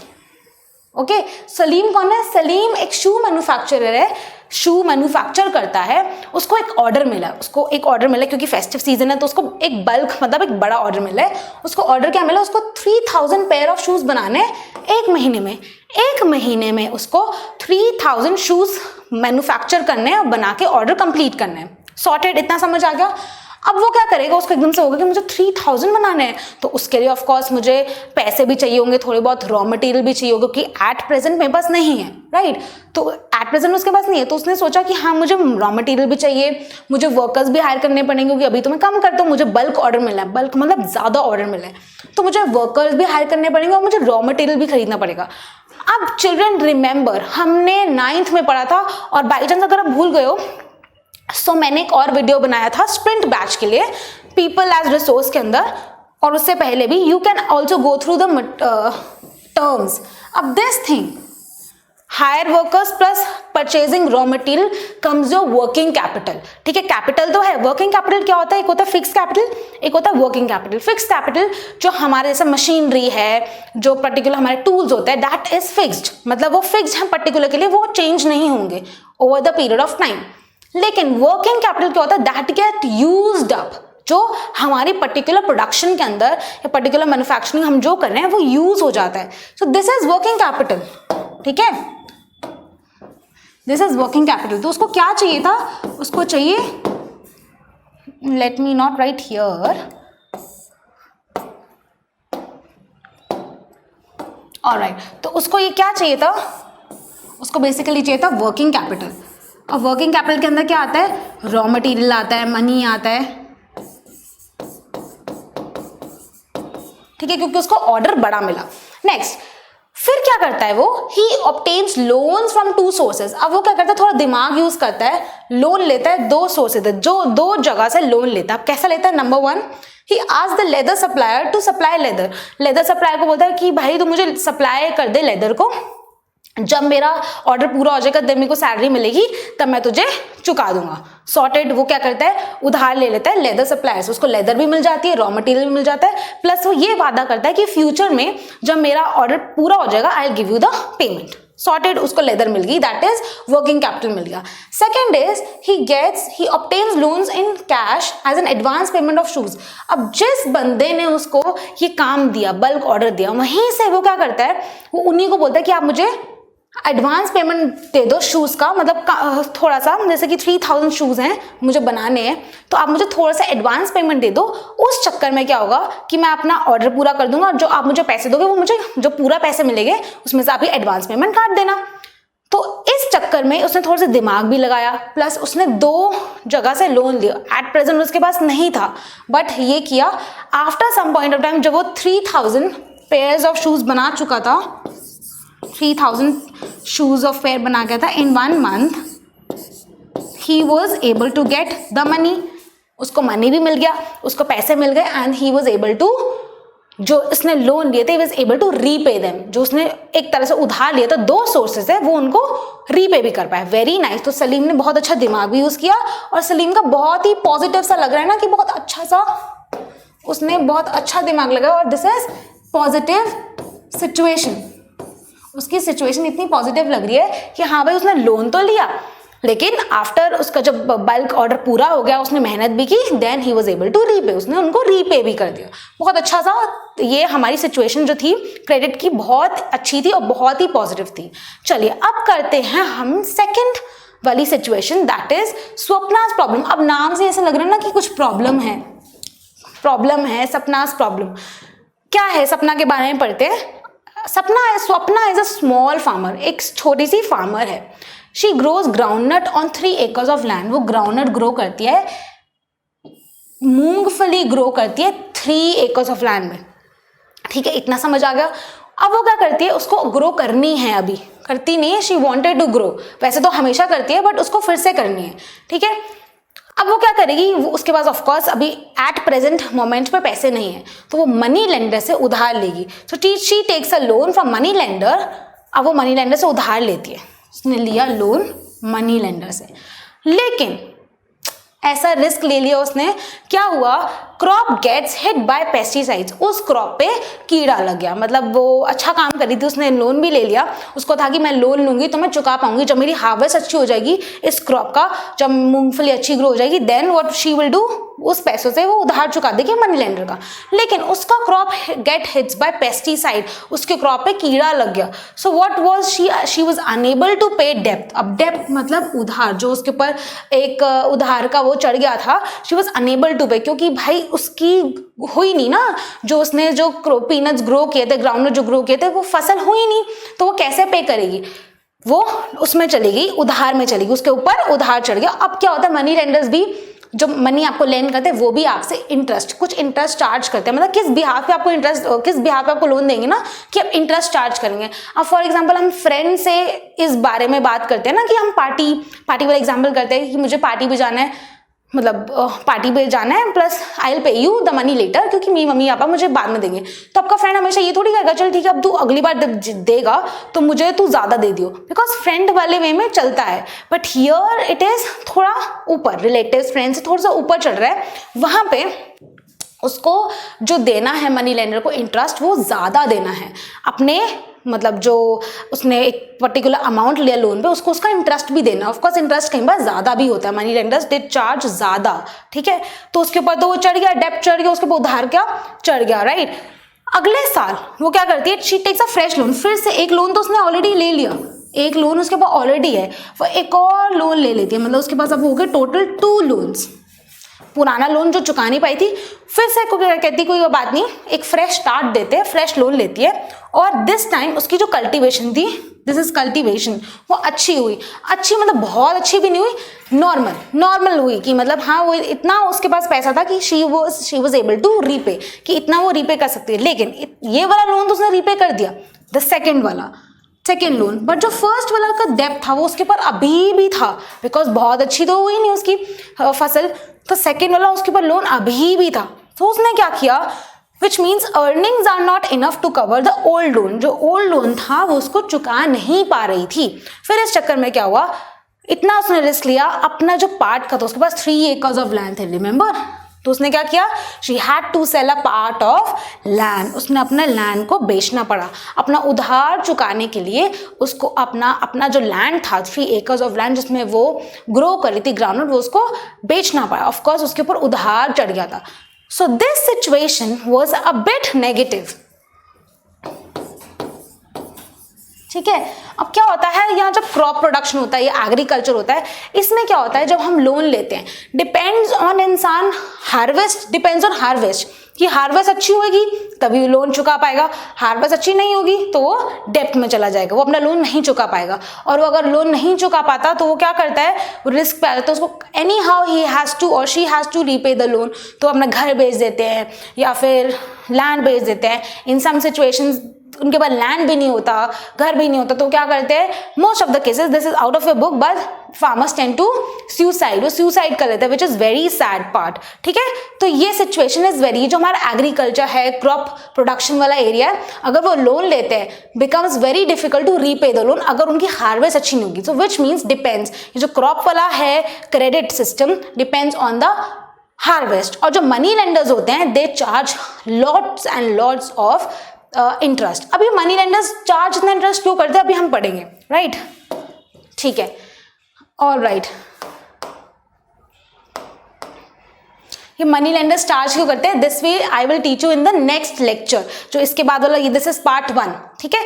ओके, सलीम कौन है? सलीम एक शू मैन्युफैक्चरर है, शू मैन्युफैक्चर करता है। उसको एक ऑर्डर मिला, क्योंकि फेस्टिव सीजन है तो उसको एक बल्क मतलब एक बड़ा ऑर्डर मिला है। उसको ऑर्डर क्या मिला? उसको 3000 पेयर ऑफ शूज बनाने 1 महीने में। 1 महीने में उसको 3000 शूज मैन्युफैक्चर करने और बना के ऑर्डर कंप्लीट करने। सॉर्टेड, इतना समझ आ गया। अब वो क्या करेगा, उसको एकदम से होगा कि मुझे 3000 बनाने हैं, तो उसके लिए ऑफ कोर्स मुझे पैसे भी चाहिए होंगे, थोड़े बहुत रॉ मटेरियल भी चाहिए होगा, क्योंकि एट प्रेजेंट मेरे पास नहीं है, राइट। तो एट प्रेजेंट उसके पास नहीं है, तो उसने सोचा कि हाँ मुझे रॉ मटेरियल भी चाहिए, मुझे वर्कर्स भी हायर करने पड़ेंगे, क्योंकि अभी तो मैं कम करता हूँ, मुझे बल्क ऑर्डर मिला है, बल्क मतलब ज़्यादा ऑर्डर मिला है, तो मुझे वर्कर्स भी हायर करने पड़ेंगे और मुझे रॉ मटेरियल भी खरीदना पड़ेगा। अब चिल्ड्रन रिमेंबर, हमने 9th में पढ़ा था, और बाई चांस अगर आप भूल गए हो सो मैंने एक और वीडियो बनाया था स्प्रिंट बैच के लिए, पीपल एज रिसोर्स के अंदर, और उससे पहले भी, you can also go through the terms. अब this thing, hire workers plus purchasing raw material comes your working capital, ठीक है। कैपिटल तो है, वर्किंग कैपिटल क्या होता है, एक होता है फिक्स कैपिटल, एक होता है वर्किंग कैपिटल। फिक्स कैपिटल जो हमारे जैसे मशीनरी है, जो पर्टिकुलर हमारे टूल्स होते हैं, दैट इज फिक्स्ड, मतलब वो फिक्स्ड है पर्टिकुलर के लिए, वो चेंज नहीं होंगे over the period of time. लेकिन वर्किंग कैपिटल क्या होता है, दैट गेट यूज्ड अप, जो हमारी पर्टिकुलर प्रोडक्शन के अंदर या पर्टिकुलर मैन्युफैक्चरिंग हम जो कर रहे हैं वो यूज हो जाता है, सो दिस इज वर्किंग कैपिटल, ठीक है, दिस इज वर्किंग कैपिटल। तो उसको क्या चाहिए था, उसको चाहिए, let me not right here, alright, तो उसको ये क्या चाहिए था, उसको बेसिकली चाहिए था वर्किंग कैपिटल। और वर्किंग कैपिटल के अंदर क्या आता है, रॉ मटेरियल आता है, मनी आता है, ठीक है, क्योंकि उसको ऑर्डर बड़ा मिला। नेक्स्ट, फिर क्या करता है वो, ही ऑब्टेन्स लोन्स फ्रॉम 2 सोर्सेज। अब वो क्या करता है, थोड़ा दिमाग यूज करता है, लोन लेता है 2 सोर्सेज, जो 2 जगह से लोन लेता है। कैसा लेता है, number 1, he asked the leather supplier to supply leather. Leather supplier को बोलता है कि भाई तू मुझे सप्लाई कर दे लेदर को, जब मेरा ऑर्डर पूरा हो जाएगा, जब मेरे को सैलरी मिलेगी तब मैं तुझे चुका दूंगा। सॉर्टेड। वो क्या करता है, उधार ले लेता है लेदर सप्लायर से, उसको लेदर भी मिल जाती है, रॉ मटेरियल भी मिल जाता है, प्लस वो ये वादा करता है कि फ्यूचर में जब मेरा ऑर्डर पूरा हो जाएगा I will give you the payment. Sorted, उसको लेदर मिल गई, दैट इज वर्किंग कैपिटल मिल गया। Second is he obtains loans in cash as an advance payment of shoes. अब जिस बंदे ने उसको ये काम दिया, बल्क ऑर्डर दिया, वहीं से वो क्या करता है, वो उन्हीं को बोलता है कि आप मुझे एडवांस पेमेंट दे दो शूज़ का, मतलब थोड़ा सा, जैसे कि 3000 शूज़ हैं मुझे बनाने हैं, तो आप मुझे थोड़ा सा एडवांस पेमेंट दे दो। उस चक्कर में क्या होगा कि मैं अपना ऑर्डर पूरा कर दूंगा, और जो आप मुझे पैसे दोगे वो मुझे जो पूरा पैसे मिलेंगे उसमें से आप ये एडवांस पेमेंट काट देना। तो इस चक्कर में उसने थोड़ा सा दिमाग भी लगाया, प्लस उसने 2 जगह से लोन लिया। एट प्रेजेंट उसके पास नहीं था, बट ये किया after some point of time, जब वो 3000 पेयर्स ऑफ शूज़ बना चुका था, 3000 शूज ऑफ पेयर बना गया था in 1 month, he was able to get the money. उसको मनी भी मिल गया, उसको पैसे मिल गए, and he was able to, जो उसने लोन लिए थे, was able to repay them. जो उसने एक तरह से उधार लिया था, 2 सोर्सेज है, वो उनको रीपे भी कर पाया। Very nice. तो सलीम ने बहुत अच्छा दिमाग भी यूज किया, और सलीम का बहुत ही पॉजिटिव सा लग रहा है ना, कि बहुत अच्छा सा उसने बहुत अच्छा दिमाग लगाया, और दिस इज पॉजिटिव सिचुएशन। उसकी सिचुएशन इतनी पॉजिटिव लग रही है कि हाँ भाई उसने लोन तो लिया, लेकिन आफ्टर उसका जब बल्क ऑर्डर पूरा हो गया, उसने मेहनत भी की, then he was able to repay, उसने उनको रीपे भी कर दिया। बहुत अच्छा सा ये हमारी सिचुएशन जो थी क्रेडिट की, बहुत अच्छी थी और बहुत ही पॉजिटिव थी। चलिए अब करते हैं हम सेकेंड वाली सिचुएशन, दैट इज स्वप्ना's प्रॉब्लम। अब नाम से ऐसा लग रहा है ना कि कुछ प्रॉब्लम है, सपना's प्रॉब्लम। क्या है, सपना के बारे में पढ़ते हैं। Swapna is a small farmer, एक छोटी सी फार्मर है। She grows groundnut on 3 acres of land. वो ग्राउंडनट ग्रो करती है, मूंगफली ग्रो करती है 3 acres ऑफ लैंड में, ठीक है, इतना समझ आ गया। अब वो क्या करती है, उसको ग्रो करनी है, अभी करती नहीं है, शी वॉन्टेड टू ग्रो, वैसे तो हमेशा करती है बट उसको फिर से करनी है, ठीक है। अब वो क्या करेगी, वो उसके पास ऑफकोर्स अभी एट प्रेजेंट मोमेंट पे पैसे नहीं है, तो वो मनी लेंडर से उधार लेगी। So she takes a loan from money lender. अब वो मनी लेंडर से उधार लेती है, उसने लिया लोन मनी लेंडर से, लेकिन ऐसा रिस्क ले लिया उसने, क्या हुआ, crop gets hit by pesticides, उस क्रॉप पे कीड़ा लग गया, मतलब वो अच्छा काम कर रही थी, उसने लोन भी ले लिया, उसको था कि मैं लोन लूंगी तो मैं चुका पाऊंगी, जब मेरी हार्वेस्ट अच्छी हो जाएगी इस क्रॉप का, जब मूंगफली अच्छी ग्रो हो जाएगी, then what she will do, उस पैसों से वो उधार चुका देगी मनी लेंडर का। लेकिन उसका crop get hits by pesticide, उसके क्रॉप पे कीड़ा लग गया, so what was she was unable to pay डेप्थ। अब डेप्थ मतलब उधार, जो उसके ऊपर एक उधार का वो चढ़ गया था, शी वाज अनेबल टू पे, क्योंकि भाई उसकी हुई नहीं ना, जो उसने जो पीनट्स ग्रो किए थे, ग्राउंडनट जो ग्रो किए थे, वो फसल हुई नहीं, तो वो कैसे पे करेगी, वो उसमें चली गई, उधार में चली गई, उसके ऊपर उधार चढ़ गया। अब क्या होता है, मनी लेंडर्स भी जो मनी आपको लेंड करते हैं वो भी आपसे कुछ इंटरेस्ट चार्ज करते हैं, मतलब किस बिहाफ पे आपको किस बिहाफ पे आपको लोन देंगे ना, कि आप इंटरेस्ट चार्ज करेंगे। अब फॉर एग्जांपल हम फ्रेंड से इस बारे में बात करते हैं ना, कि हम पार्टी वाला एग्जांपल करते हैं कि मुझे पार्टी पे जाना है, मतलब पार्टी पे जाना है, plus I will pay you the money later, क्योंकि मेरी मम्मी पापा मुझे बाद में देंगे। तो आपका फ्रेंड हमेशा ये थोड़ी कहेगा चल ठीक है अब तू अगली बार देगा तो मुझे तू ज्यादा दे दियो, बिकॉज फ्रेंड वाले वे में चलता है। बट हियर इट इज थोड़ा ऊपर, रिलेटिव फ्रेंड से थोड़ा सा ऊपर चल रहा है, वहां पे उसको जो देना है मनी लेंडर को इंटरेस्ट, वो ज्यादा देना है अपने, मतलब जो उसने एक पर्टिकुलर अमाउंट लिया लोन पे, उसको उसका इंटरेस्ट भी देना। ऑफ कोर्स इंटरेस्ट कई बार ज्यादा भी होता है, मनी लेंडर्स दे चार्ज ज्यादा, ठीक है। तो उसके ऊपर तो वो चढ़ गया, डेप्ट चढ़ गया, उसके ऊपर उधार क्या चढ़ गया, राइट। अगले साल वो क्या करती है, she takes a fresh loan, फिर से एक लोन तो उसने ऑलरेडी ले लिया, एक लोन उसके पास ऑलरेडी है, वो एक और लोन ले लेती है, मतलब उसके पास अब हो गए टोटल 2 लोन्स। पुराना लोन जो चुका नहीं पाई थी, फिर से कहती कोई बात नहीं, एक फ्रेश स्टार्ट देते हैं, फ्रेश लोन लेती है, और दिस टाइम उसकी जो कल्टीवेशन थी, दिस इज कल्टीवेशन, वो अच्छी हुई। अच्छी मतलब बहुत अच्छी भी नहीं हुई, नॉर्मल हुई, कि मतलब हाँ वो इतना उसके पास पैसा था कि she was able to repay, कि इतना वो रीपे कर सकती है। लेकिन ये वाला लोन तो उसने रीपे कर दिया, द सेकेंड लोन, बट जो फर्स्ट वाला का डेप्थ था वो उसके ऊपर अभी भी था, बिकॉज बहुत अच्छी तो हुई नहीं उसकी फसल, तो सेकेंड वाला उसके ऊपर लोन अभी भी था। तो उसने क्या किया, which means earnings are not enough to cover the old loan, जो ओल्ड लोन था वो उसको चुका नहीं पा रही थी। फिर इस चक्कर में क्या हुआ, इतना उसने रिस्क लिया, अपना जो पार्ट का था, उसके पास 3 एकर्स ऑफ लैंड थे, रिमेंबर, तो उसने क्या किया, she had to sell a part of land, उसने अपने लैंड को बेचना पड़ा, अपना उधार चुकाने के लिए उसको अपना जो लैंड था 3 एकर्स ऑफ लैंड जिसमें वो ग्रो कर रही थी ग्राउंडनट, वो उसको बेचना पड़ा। ऑफ कोर्स उसके ऊपर उधार चढ़ गया था। So this situation was a bit negative, ठीक है। अब क्या होता है, यहाँ जब क्रॉप प्रोडक्शन होता है या एग्रीकल्चर होता है, इसमें क्या होता है, जब हम लोन लेते हैं, डिपेंड्स ऑन इंसान, डिपेंड्स ऑन हार्वेस्ट, कि हार्वेस्ट अच्छी होगी तभी लोन चुका पाएगा, हार्वेस्ट अच्छी नहीं होगी तो वो डेप्ट में चला जाएगा, वो अपना लोन नहीं चुका पाएगा। और वो अगर लोन नहीं चुका पाता तो वो क्या करता है, रिस्क पे आ जाता है, उसको anyhow he has to और she has to repay the loan, तो अपना घर बेच देते हैं या फिर लैंड बेच देते हैं। इन सम सिचुएशंस उनके पास लैंड भी नहीं होता, घर भी नहीं होता, तो क्या करते हैं, most of the cases, this is out of a book, but farmers tend to suicide, वो सुसाइड कर लेते हैं, which is very sad part, ठीक है। तो ये सिचुएशन इज वेरी, जो हमारा एग्रीकल्चर है, क्रॉप प्रोडक्शन वाला एरिया है, अगर वो लोन लेते हैं, becomes very difficult to repay the loan अगर उनकी हार्वेस्ट अच्छी नहीं होगी। सो विच मीन्स डिपेंड्स, ये जो क्रॉप वाला है credit system depends on the harvest. और जो मनी लेंडर्स होते हैं, they charge lots and lots of interest. अभी मनी लेंडर्स चार्ज इतना इंटरेस्ट क्यों करते हैं, अभी हम पढ़ेंगे, राइट, ठीक है, ऑल राइट। ये मनी लेंडर्स चार्ज क्यों करते हैं, this way I will teach you in the next lecture, जो इसके बाद वाला, दिस इज पार्ट 1, ठीक है।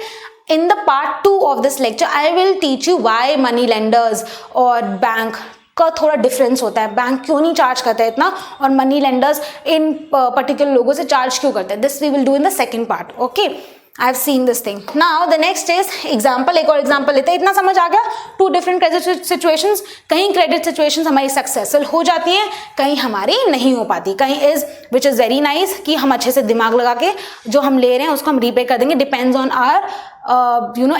In the part 2 of this lecture I will teach you why money lenders और बैंक का थोड़ा डिफरेंस होता है, बैंक क्यों नहीं चार्ज करता है इतना, और मनी लेंडर्स इन पर्टिकुलर लोगों से चार्ज क्यों करते हैं। This we will do in the second part, okay. I have seen this thing. Now the next is example, एक और एग्जाम्पल लेते हैं। इतना समझ आ गया, 2 डिफरेंट क्रेडिट सिचुएशंस, कहीं क्रेडिट सिचुएशंस हमारी सक्सेसफुल हो जाती हैं, कहीं हमारी नहीं हो पाती, कहीं is which is very nice कि हम अच्छे से दिमाग लगा के जो हम ले रहे हैं उसको हम रीपे कर देंगे, depends on our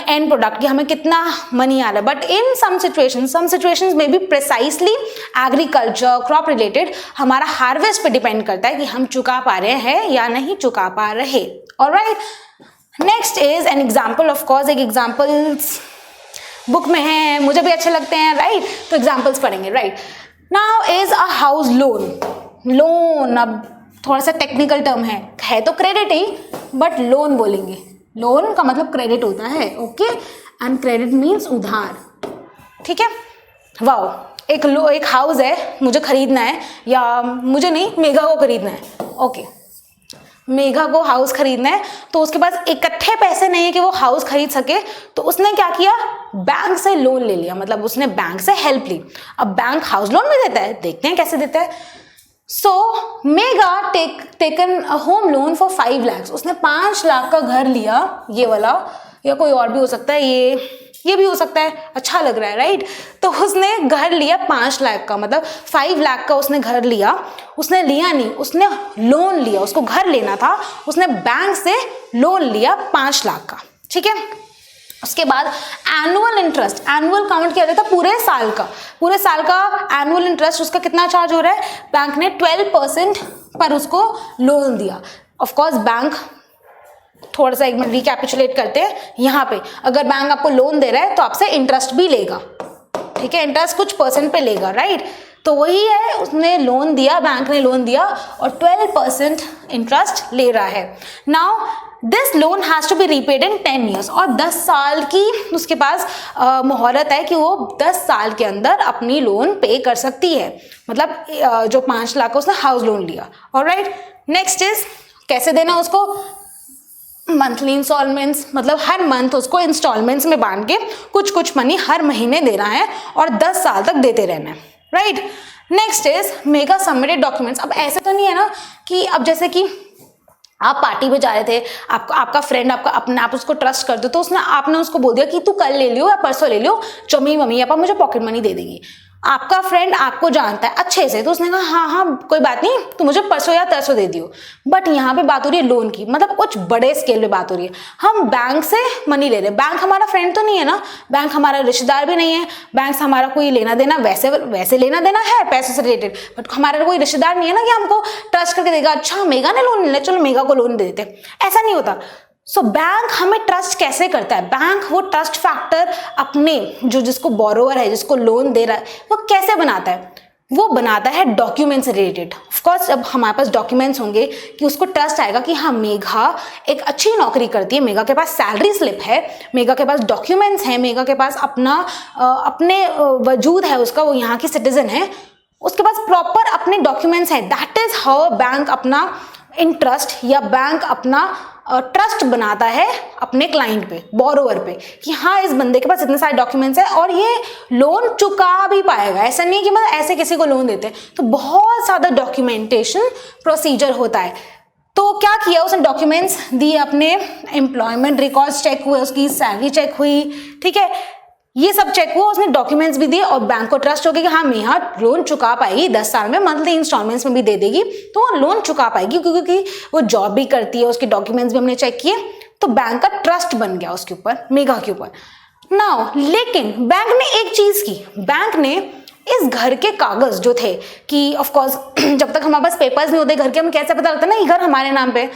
and product, कि हमें कितना मनी आ रहा है। बट इन सम सिचुएशंस में भी प्रिसाइसली एग्रीकल्चर क्रॉप रिलेटेड हमारा हार्वेस्ट पे डिपेंड करता है कि हम चुका पा रहे हैं या नहीं चुका पा रहे। Alright, next is an example. Of course एक एग्जाम्पल्स बुक में है, मुझे भी अच्छे लगते हैं, राइट, तो एग्जाम्पल्स पढ़ेंगे, right. Now is a house loan. अब थोड़ा सा टेक्निकल टर्म है तो क्रेडिट ही, बट लोन बोलेंगे। लोन का मतलब क्रेडिट होता है, ओके, एंड क्रेडिट मीन्स उधार, ठीक है। वाओ, एक हाउस है, मुझे खरीदना है, या मुझे नहीं, मेघा को खरीदना है, ओके, मेघा को हाउस खरीदना है, तो उसके पास इकट्ठे पैसे नहीं है कि वो हाउस खरीद सके, तो उसने क्या किया, बैंक से लोन ले लिया, मतलब उसने बैंक से हेल्प ली। अब बैंक हाउस लोन भी देता है, देखते हैं कैसे देता है। So Megha taken a home loan for 5 lakhs, उसने 5 लाख का घर लिया, ये वाला, या कोई और भी हो सकता है, ये भी हो सकता है, अच्छा लग रहा है, राइट। तो उसने घर लिया 5 लाख का, मतलब 5 लाख का उसने घर लिया, उसने लिया नहीं, उसने लोन लिया, उसको घर लेना था, उसने बैंक से लोन लिया 5 लाख का, ठीक है। उसके बाद एनुअल इंटरेस्ट, एनुअल काउंट किया जाता है पूरे साल का एनुअल इंटरेस्ट उसका कितना चार्ज हो रहा है, बैंक ने 12% पर उसको लोन दिया। ऑफ कोर्स बैंक, थोड़ा सा एक मिनट रिकैपिचुलेट करते हैं, यहाँ पे अगर बैंक आपको लोन दे रहा है तो आपसे इंटरेस्ट भी लेगा, ठीक है, इंटरेस्ट कुछ % पे लेगा, राइट। तो वही है, उसने लोन दिया, बैंक ने लोन दिया और 12% इंटरेस्ट ले रहा है। Now this loan has to be repaid in 10 years, और 10 साल की उसके पास मोहलत है कि वो 10 साल के अंदर अपनी लोन पे कर सकती है, मतलब जो 5 लाख का उसने हाउस लोन लिया। ऑलराइट, नेक्स्ट इज कैसे देना उसको, मंथली इंस्टॉलमेंट्स, मतलब हर मंथ उसको इंस्टॉलमेंट्स में बांट के कुछ मनी हर महीने देना है और 10 साल तक देते रहना है, right. Next is mega submitted documents. अब ऐसा तो नहीं है ना कि अब जैसे कि आप पार्टी में जा रहे थे, आपका फ्रेंड आप उसको ट्रस्ट करते हो, तो आपने उसको बोल दिया कि तू कल ले लियो या परसों ले लियो, जो मेरी मम्मी पापा मुझे पॉकेट मनी दे देंगी। आपका फ्रेंड आपको जानता है अच्छे से, तो उसने कहा हाँ कोई बात नहीं, तू मुझे परसों या तरसों दे दियो। बट यहाँ पे बात हो रही है लोन की, मतलब कुछ बड़े स्केल पे बात हो रही है, हम बैंक से मनी ले रहे हैं। बैंक हमारा फ्रेंड तो नहीं है ना, बैंक हमारा रिश्तेदार भी नहीं है, बैंक से हमारा कोई लेना देना वैसे लेना देना है पैसे से रिलेटेड, बट हमारा कोई रिश्तेदार नहीं है ना कि हमको ट्रस्ट करके देगा, अच्छा मेगा ने लोन लिया चलो मेगा को लोन दे देते, ऐसा नहीं होता। सो बैंक हमें ट्रस्ट कैसे करता है, बैंक वो ट्रस्ट फैक्टर अपने जिसको बोरोवर है, जिसको लोन दे रहा है, वो कैसे बनाता है, वो बनाता है डॉक्यूमेंट्स रिलेटेड। ऑफकोर्स जब हमारे पास डॉक्यूमेंट्स होंगे कि उसको ट्रस्ट आएगा कि हाँ मेघा एक अच्छी नौकरी करती है, मेघा के पास सैलरी स्लिप है, मेघा के पास डॉक्यूमेंट्स हैं, मेघा के पास अपने वजूद है उसका, वो यहाँ की सिटीजन है, उसके पास प्रॉपर अपने डॉक्यूमेंट्स हैं। दैट इज हाउ बैंक अपना इंटरेस्ट या बैंक अपना ट्रस्ट बनाता है अपने क्लाइंट पे, बोरोवर पे, कि हाँ इस बंदे के पास इतने सारे डॉक्यूमेंट्स है और ये लोन चुका भी पाएगा। ऐसा नहीं कि मतलब ऐसे किसी को लोन देते हैं, तो बहुत ज़्यादा डॉक्यूमेंटेशन प्रोसीजर होता है। तो क्या किया उसने, डॉक्यूमेंट्स दिए, अपने एम्प्लॉयमेंट रिकॉर्ड्स चेक हुए, उसकी सैलरी चेक हुई, ठीक है, ये सब चेक हुआ, उसने डॉक्यूमेंट्स भी दिए और बैंक को ट्रस्ट हो गया कि हाँ मेहा लोन चुका पाएगी 10 साल में, मंथली इंस्टॉलमेंट्स में भी दे देगी तो वो लोन चुका पाएगी, क्योंकि वो जॉब भी करती है, उसके डॉक्यूमेंट्स भी हमने चेक किए, तो बैंक का ट्रस्ट बन गया उसके ऊपर, मेघा के ऊपर। नाउ लेकिन बैंक ने एक चीज की, बैंक ने इस घर के कागज जो थे कि ऑफकोर्स जब तक हमारे पास पेपर्स नहीं होते घर के, हमें कैसे पता लगता ना ये घर हमारे नाम पे,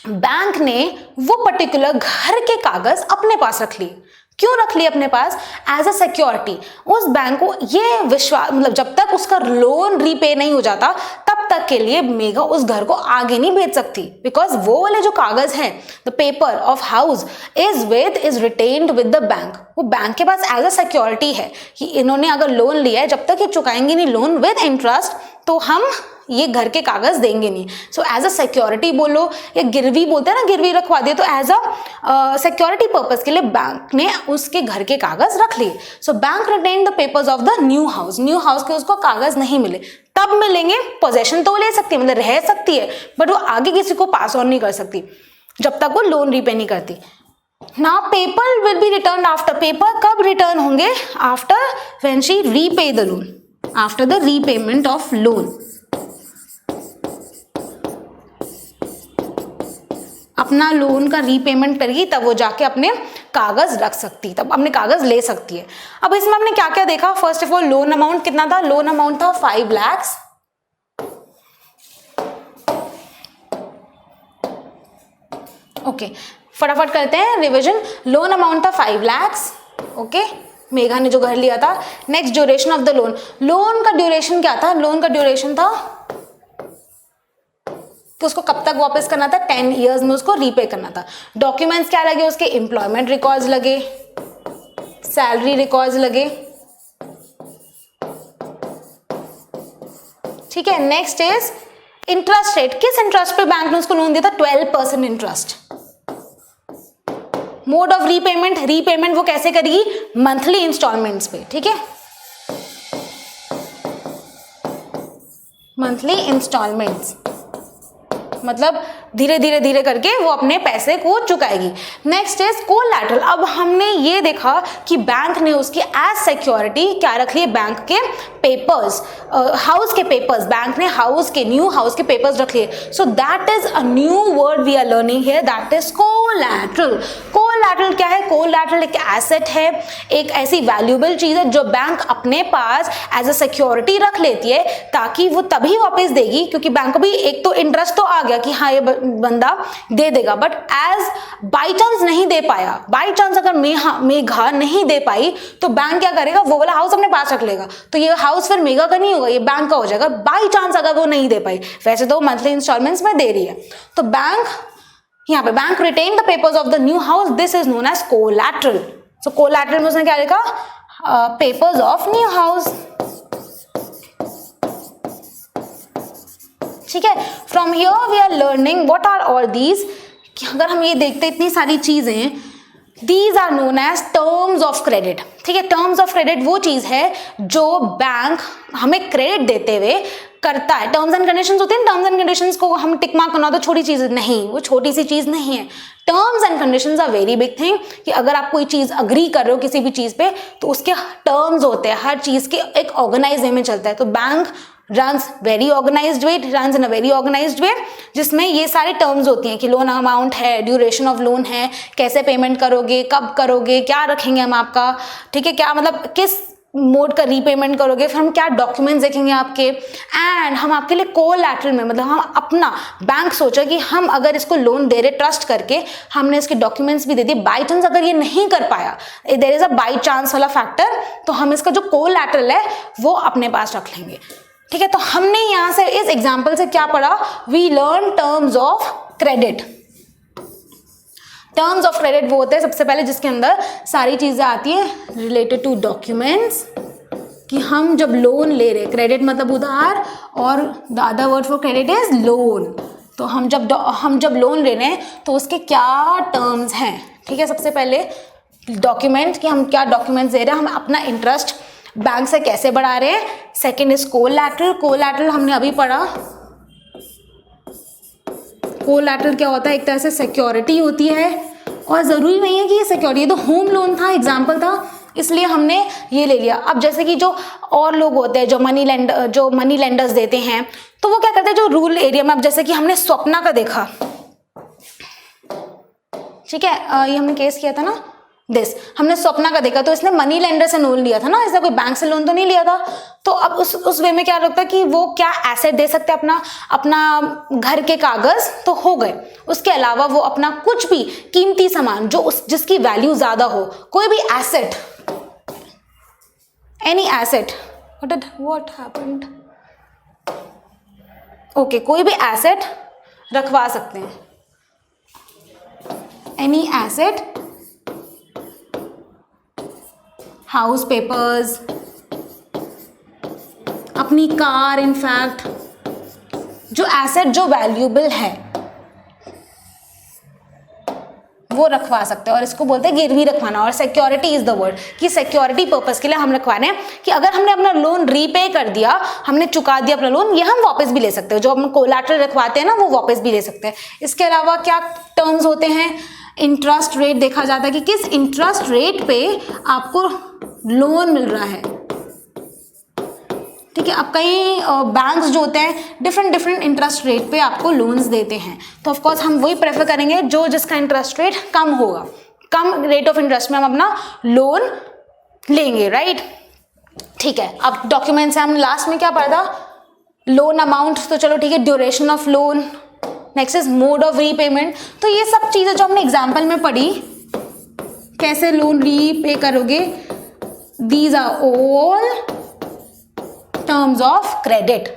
बैंक ने वो पर्टिकुलर घर के कागज अपने पास रख लिए। क्यों रख लिए अपने पास, एज अ सिक्योरिटी। उस बैंक को ये विश्वास, मतलब जब तक उसका लोन रीपे नहीं हो जाता तब तक के लिए मेघा उस घर को आगे नहीं बेच सकती, बिकॉज वो वाले जो कागज हैं, the paper of house is retained with the bank, वो बैंक के पास एज अ सिक्योरिटी है कि इन्होंने अगर लोन लिया है, जब तक ये चुकाएंगे नहीं लोन विद इंटरेस्ट, तो हम ये घर के कागज देंगे नहीं। सो एज अ सिक्योरिटी बोलो या गिरवी बोलते हैं ना, गिरवी रखवा दिए, तो एज अ सिक्योरिटी पर्पज के लिए बैंक ने उसके घर के कागज रख लिए। So bank retain the papers of the new house के उसको कागज नहीं मिले, तब मिलेंगे। पोजेशन तो ले सकती है, मतलब रह सकती है, बट वो आगे किसी को पास ऑन नहीं कर सकती जब तक वो लोन रीपे नहीं करती। Now paper will be return after, paper कब रिटर्न होंगे, after when she repay the loan, after the repayment of loan. अपना लोन का रीपेमेंट करेगी तब वो जाके अपने कागज रख सकती, तब अपने कागज ले सकती है। अब इसमें हमने क्या क्या देखा, first of all loan amount कितना था, लोन अमाउंट था 5 lakhs, ओके फटाफट करते हैं रिवीजन। लोन अमाउंट था 5 lakhs, ओके, मेघा ने जो घर लिया था। Next duration of the loan, loan का ड्यूरेशन क्या था, लोन का ड्यूरेशन था कि उसको कब तक वापस करना था, 10 ईयर्स में उसको रीपे करना था। डॉक्यूमेंट्स क्या लगे उसके, एम्प्लॉयमेंट रिकॉर्ड्स लगे, सैलरी रिकॉर्ड्स लगे, ठीक है। नेक्स्ट इज इंटरेस्ट रेट, किस इंटरेस्ट पे बैंक ने उसको लोन दिया था, 12% interest. Mode of repayment, repayment वो कैसे करेगी, मंथली इंस्टॉलमेंट्स पे, ठीक है, मंथली इंस्टॉलमेंट्स, मतलब धीरे धीरे धीरे करके वो अपने पैसे को चुकाएगी। Next is collateral. अब हमने ये देखा कि बैंक ने उसकी एज सिक्योरिटी क्या रख ली, बैंक के पेपर्स, हाउस के पेपर्स, बैंक ने हाउस के, न्यू हाउस के पेपर्स रख लिए। So that is a new word we are learning here, that is collateral. Collateral क्या है, कोलैटरल एक एसेट है, एक ऐसी वैल्यूएबल चीज है जो बैंक अपने पास एज अ सिक्योरिटी रख लेती है, ताकि वो तभी वापस देगी, क्योंकि बैंक को भी एक तो इंटरेस्ट तो आ गया कि हाँ ये बंदा दे देगा, बट एज बाई चांस नहीं दे पाया, बाई चांस अगर मेघा नहीं दे पाई तो बैंक क्या करेगा, वो वाला हाउस अपने पास रख लेगा, तो ये हाउस फिर मेघा का नहीं होगा, ये बैंक का हो जाएगा। बाई चांस अगर वो नहीं दे पाई, वैसे तो मंथली इंस्टॉलमेंट्स में दे रही है, तो बैंक यहाँ पे bank retain the papers of the new house, this is known as collateral. So collateral में उसने क्या लिखा, पेपर्स ऑफ न्यू हाउस, ठीक है। From here we are learning what are all these, अगर हम ये देखते इतनी सारी चीजें, these are known as terms of credit, ठीक है। टर्म्स ऑफ क्रेडिट वो चीज है जो बैंक हमें क्रेडिट देते हुए करता है। टर्म्स एंड कंडीशंस होते हैं, टर्म्स एंड कंडीशंस को हम टिक मार्क करना तो छोटी चीज नहीं, वो छोटी सी चीज नहीं है। Terms and conditions are very big thing, कि अगर आप कोई चीज अग्री कर रहे हो किसी भी चीज पे तो उसके टर्म्स होते हैं, हर चीज के एक ऑर्गेनाइज वे में चलता है। तो bank runs very organized way, runs in a very organized way, जिसमें ये सारे टर्म्स होती हैं कि लोन अमाउंट है, ड्यूरेशन ऑफ लोन है, कैसे पेमेंट करोगे, कब करोगे, क्या रखेंगे हम आपका, ठीक है, क्या मतलब किस मोड का रीपेमेंट करोगे, फिर हम क्या डॉक्यूमेंट्स देखेंगे आपके, एंड हम आपके लिए कोलैटरल में, मतलब हम अपना बैंक सोचा कि हम अगर इसको लोन दे रहे ट्रस्ट करके, हमने इसके डॉक्यूमेंट्स भी दे दिए, बाई चांस अगर ये नहीं कर पाया, there is a by chance वाला फैक्टर, तो हम इसका जो कोलैटरल है वो अपने पास रख लेंगे, ठीक है। तो हमने यहां से इस एग्जाम्पल से क्या पढ़ा, we learn terms of credit. Terms of credit वो होते हैं सबसे पहले जिसके अंदर सारी चीजें आती हैं रिलेटेड टू डॉक्यूमेंट्स, कि हम जब लोन ले रहे, क्रेडिट मतलब उधार, और the other word for credit is loan, तो हम जब लोन ले रहे हैं तो उसके क्या टर्म्स हैं, ठीक है। सबसे पहले डॉक्यूमेंट, कि हम क्या डॉक्यूमेंट्स दे रहे हैं, हम अपना इंटरेस्ट बैंक से कैसे बढ़ा रहे हैं। सेकेंड इज कोलैटरल, कोलैटरल हमने अभी पढ़ा, कोलैटरल क्या होता है, एक तरह से सिक्योरिटी होती है, और जरूरी नहीं है कि ये सिक्योरिटी, ये तो होम लोन था, एग्जाम्पल था, इसलिए हमने ये ले लिया। अब जैसे कि जो और लोग होते हैं जो मनी लेंडर्स देते हैं, तो वो क्या करते हैं जो रूरल एरिया में, अब जैसे कि हमने स्वप्ना का देखा, ठीक है, ये हमने केस किया था ना, हमने स्वप्ना का देखा, तो इसने मनी लेंडर से लोन लिया था ना, इसने कोई बैंक से लोन तो नहीं लिया था। तो अब उस वे में क्या लगता है कि वो क्या एसेट दे सकते हैं, अपना घर के कागज तो हो गए, उसके अलावा वो अपना कुछ भी कीमती सामान जो जिसकी वैल्यू ज्यादा हो, कोई भी asset, any asset, what happened, okay, कोई भी एसेट रखवा सकते हैं, एनी एसेट, हाउस पेपर्स, अपनी कार, इनफैक्ट जो एसेट जो वैल्यूएबल है वो रखवा सकते हैं, और इसको बोलते हैं गिरवी रखवाना, और सिक्योरिटी इज द वर्ड, कि सिक्योरिटी पर्पस के लिए हम रखवा रहे हैं कि अगर हमने अपना लोन रीपे कर दिया, हमने चुका दिया अपना लोन, ये हम वापस भी ले सकते हैं, जो हम कोलैटरल रखवाते हैं ना वो वापस भी ले सकते हैं। इसके अलावा क्या टर्म्स होते हैं, इंटरेस्ट रेट देखा जाता है कि किस इंटरेस्ट रेट पे आपको लोन मिल रहा है, ठीक है। अब कई बैंक्स जो होते हैं डिफरेंट इंटरेस्ट रेट पे आपको लोन्स देते हैं, तो ऑफकोर्स हम वही प्रेफर करेंगे जो जिसका इंटरेस्ट रेट कम होगा, कम रेट ऑफ इंटरेस्ट में हम अपना लोन लेंगे, राइट, ठीक है। अब डॉक्यूमेंट्स हमने लास्ट में क्या पढ़ा था, लोन अमाउंट, तो चलो ठीक है, duration of loan, next is mode of repayment. तो ये सब चीजें जो हमने एग्जाम्पल में पढ़ी, कैसे लोन रीपे करोगे, these are all terms of credit,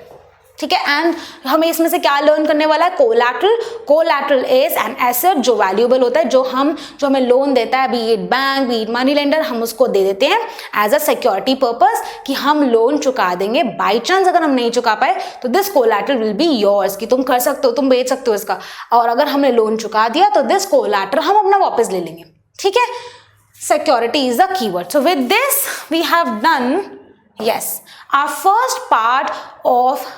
ठीक है। एंड हमें इसमें से क्या लर्न करने वाला है, collateral. Collateral is an asset जो वैल्यूएबल होता है, जो हमें लोन देता है, B it bank, B it money lender, हम उसको दे देते हैं एज अ सिक्योरिटी पर्पस कि हम लोन चुका देंगे। बाई चांस अगर हम नहीं चुका पाए तो this collateral will be yours, कि तुम कर सकते हो, तुम बेच सकते हो इसका। और अगर हमने लोन चुका दिया तो दिस कोलैटरल हम अपना वापस ले लेंगे, ठीक है। Security is the keyword. So with this we have done our first part of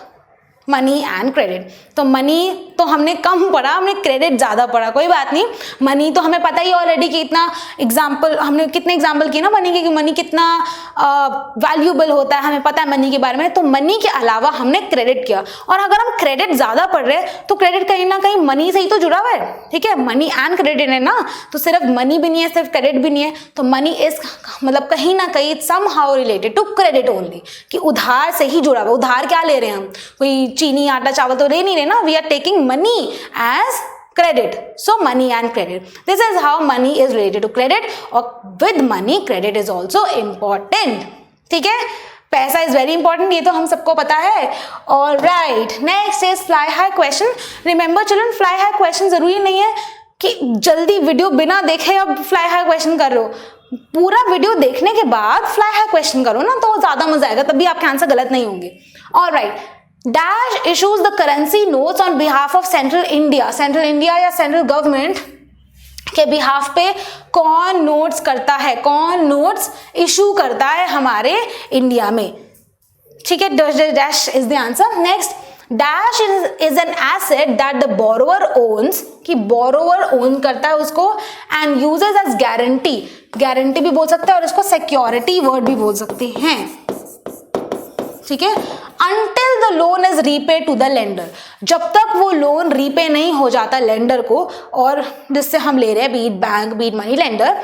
money and credit. तो मनी तो हमने कम पढ़ा, हमने क्रेडिट ज़्यादा पढ़ा, कोई बात नहीं। मनी तो हमें पता ही ऑलरेडी कि इतना एग्जाम्पल, हमने कितने एग्जाम्पल किए ना मनी के, कि मनी कितना वैल्यूएबल होता है, हमें पता है मनी के बारे में। तो मनी के अलावा हमने क्रेडिट किया। और अगर हम क्रेडिट ज़्यादा पढ़ रहे हैं तो क्रेडिट कहीं ना कहीं मनी से ही तो जुड़ा हुआ है, ठीक है। मनी एंड क्रेडिट है ना, तो सिर्फ मनी भी नहीं है, सिर्फ क्रेडिट भी नहीं है। तो मनी इज मतलब कहीं ना कहीं somehow related to credit only, कि उधार से ही जुड़ा हुआ। उधार क्या ले रहे हैं हम, कोई चीनी आटा चावल तो ले नहीं रहे ना, we are taking money as credit. So money and credit, this is how money is related to credit, or with money credit is also important, ठीक है। पैसा इज वेरी इंपॉर्टेंट, ये तो हम सबको पता है। Alright, next is fly high question. Remember children, fly high question जरूरी नहीं है कि जल्दी वीडियो बिना देखे अब फ्लाई हाई क्वेश्चन कर रहे हो, पूरा वीडियो देखने के बाद फ्लाई हाई क्वेश्चन करो ना, तो ज्यादा मजा आएगा, तभी आपके आंसर गलत नहीं होंगे। Alright, dash issues the currency notes on behalf of central India. Central India या सेंट्रल गवर्नमेंट के बिहाफ पे कौन नोट्स करता है, कौन नोट्स इशू करता है हमारे इंडिया में, ठीक है। Dash is the answer. Next, dash is an asset that the borrower owns, कि बोरोवर ओन करता है उसको, and uses as guarantee, guarantee भी बोल सकते हैं और इसको सिक्योरिटी वर्ड भी बोल सकते हैं, ठीक है। Until the loan is repaid to the lender, जब तक वो लोन रीपे नहीं हो जाता लेंडर को, और जिससे हम ले रहे हैं, be it bank, be it money lender,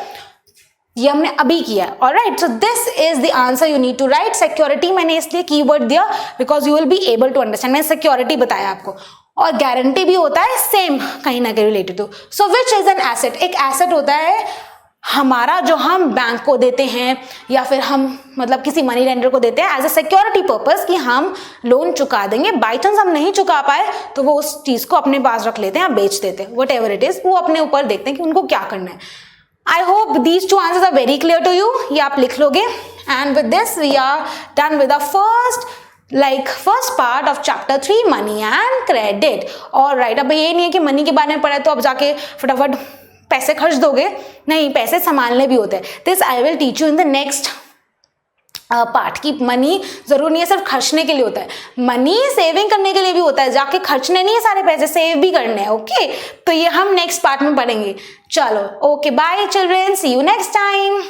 ये हमने अभी किया है। Alright, so this is the answer you need to write. Security मैंने इसलिए कीवर्ड दिया because you will be able to understand. मैंने सिक्योरिटी बताया आपको, और गारंटी भी होता है सेम कहीं ना कहीं related to. So which is an asset, एक एसेट होता है हमारा जो हम बैंक को देते हैं, या फिर हम मतलब किसी मनी लेंडर को देते हैं एज अ सिक्योरिटी पर्पस, कि हम लोन चुका देंगे। बाई चांस हम नहीं चुका पाए तो वो उस चीज को अपने पास रख लेते हैं या बेच देते हैं, वट एवर इट इज, वो अपने ऊपर देखते हैं कि उनको क्या करना है। I hope these two answers are very clear to you, ये आप लिख लोगे। And with this we are done with the first part of chapter 3 money and credit. Alright, अब ये नहीं है कि मनी के बारे में पढ़ा तो अब जाके फटाफट पैसे खर्च दोगे, नहीं, पैसे संभालने भी होते हैं। This I will teach you in the next part, की मनी जरूर नहीं है सिर्फ खर्चने के लिए होता है, मनी सेविंग करने के लिए भी होता है, जाके खर्चने नहीं है सारे पैसे, सेव भी करने हैं, ओके। तो ये हम नेक्स्ट पार्ट में पढ़ेंगे। चलो, okay, bye children, see you next time.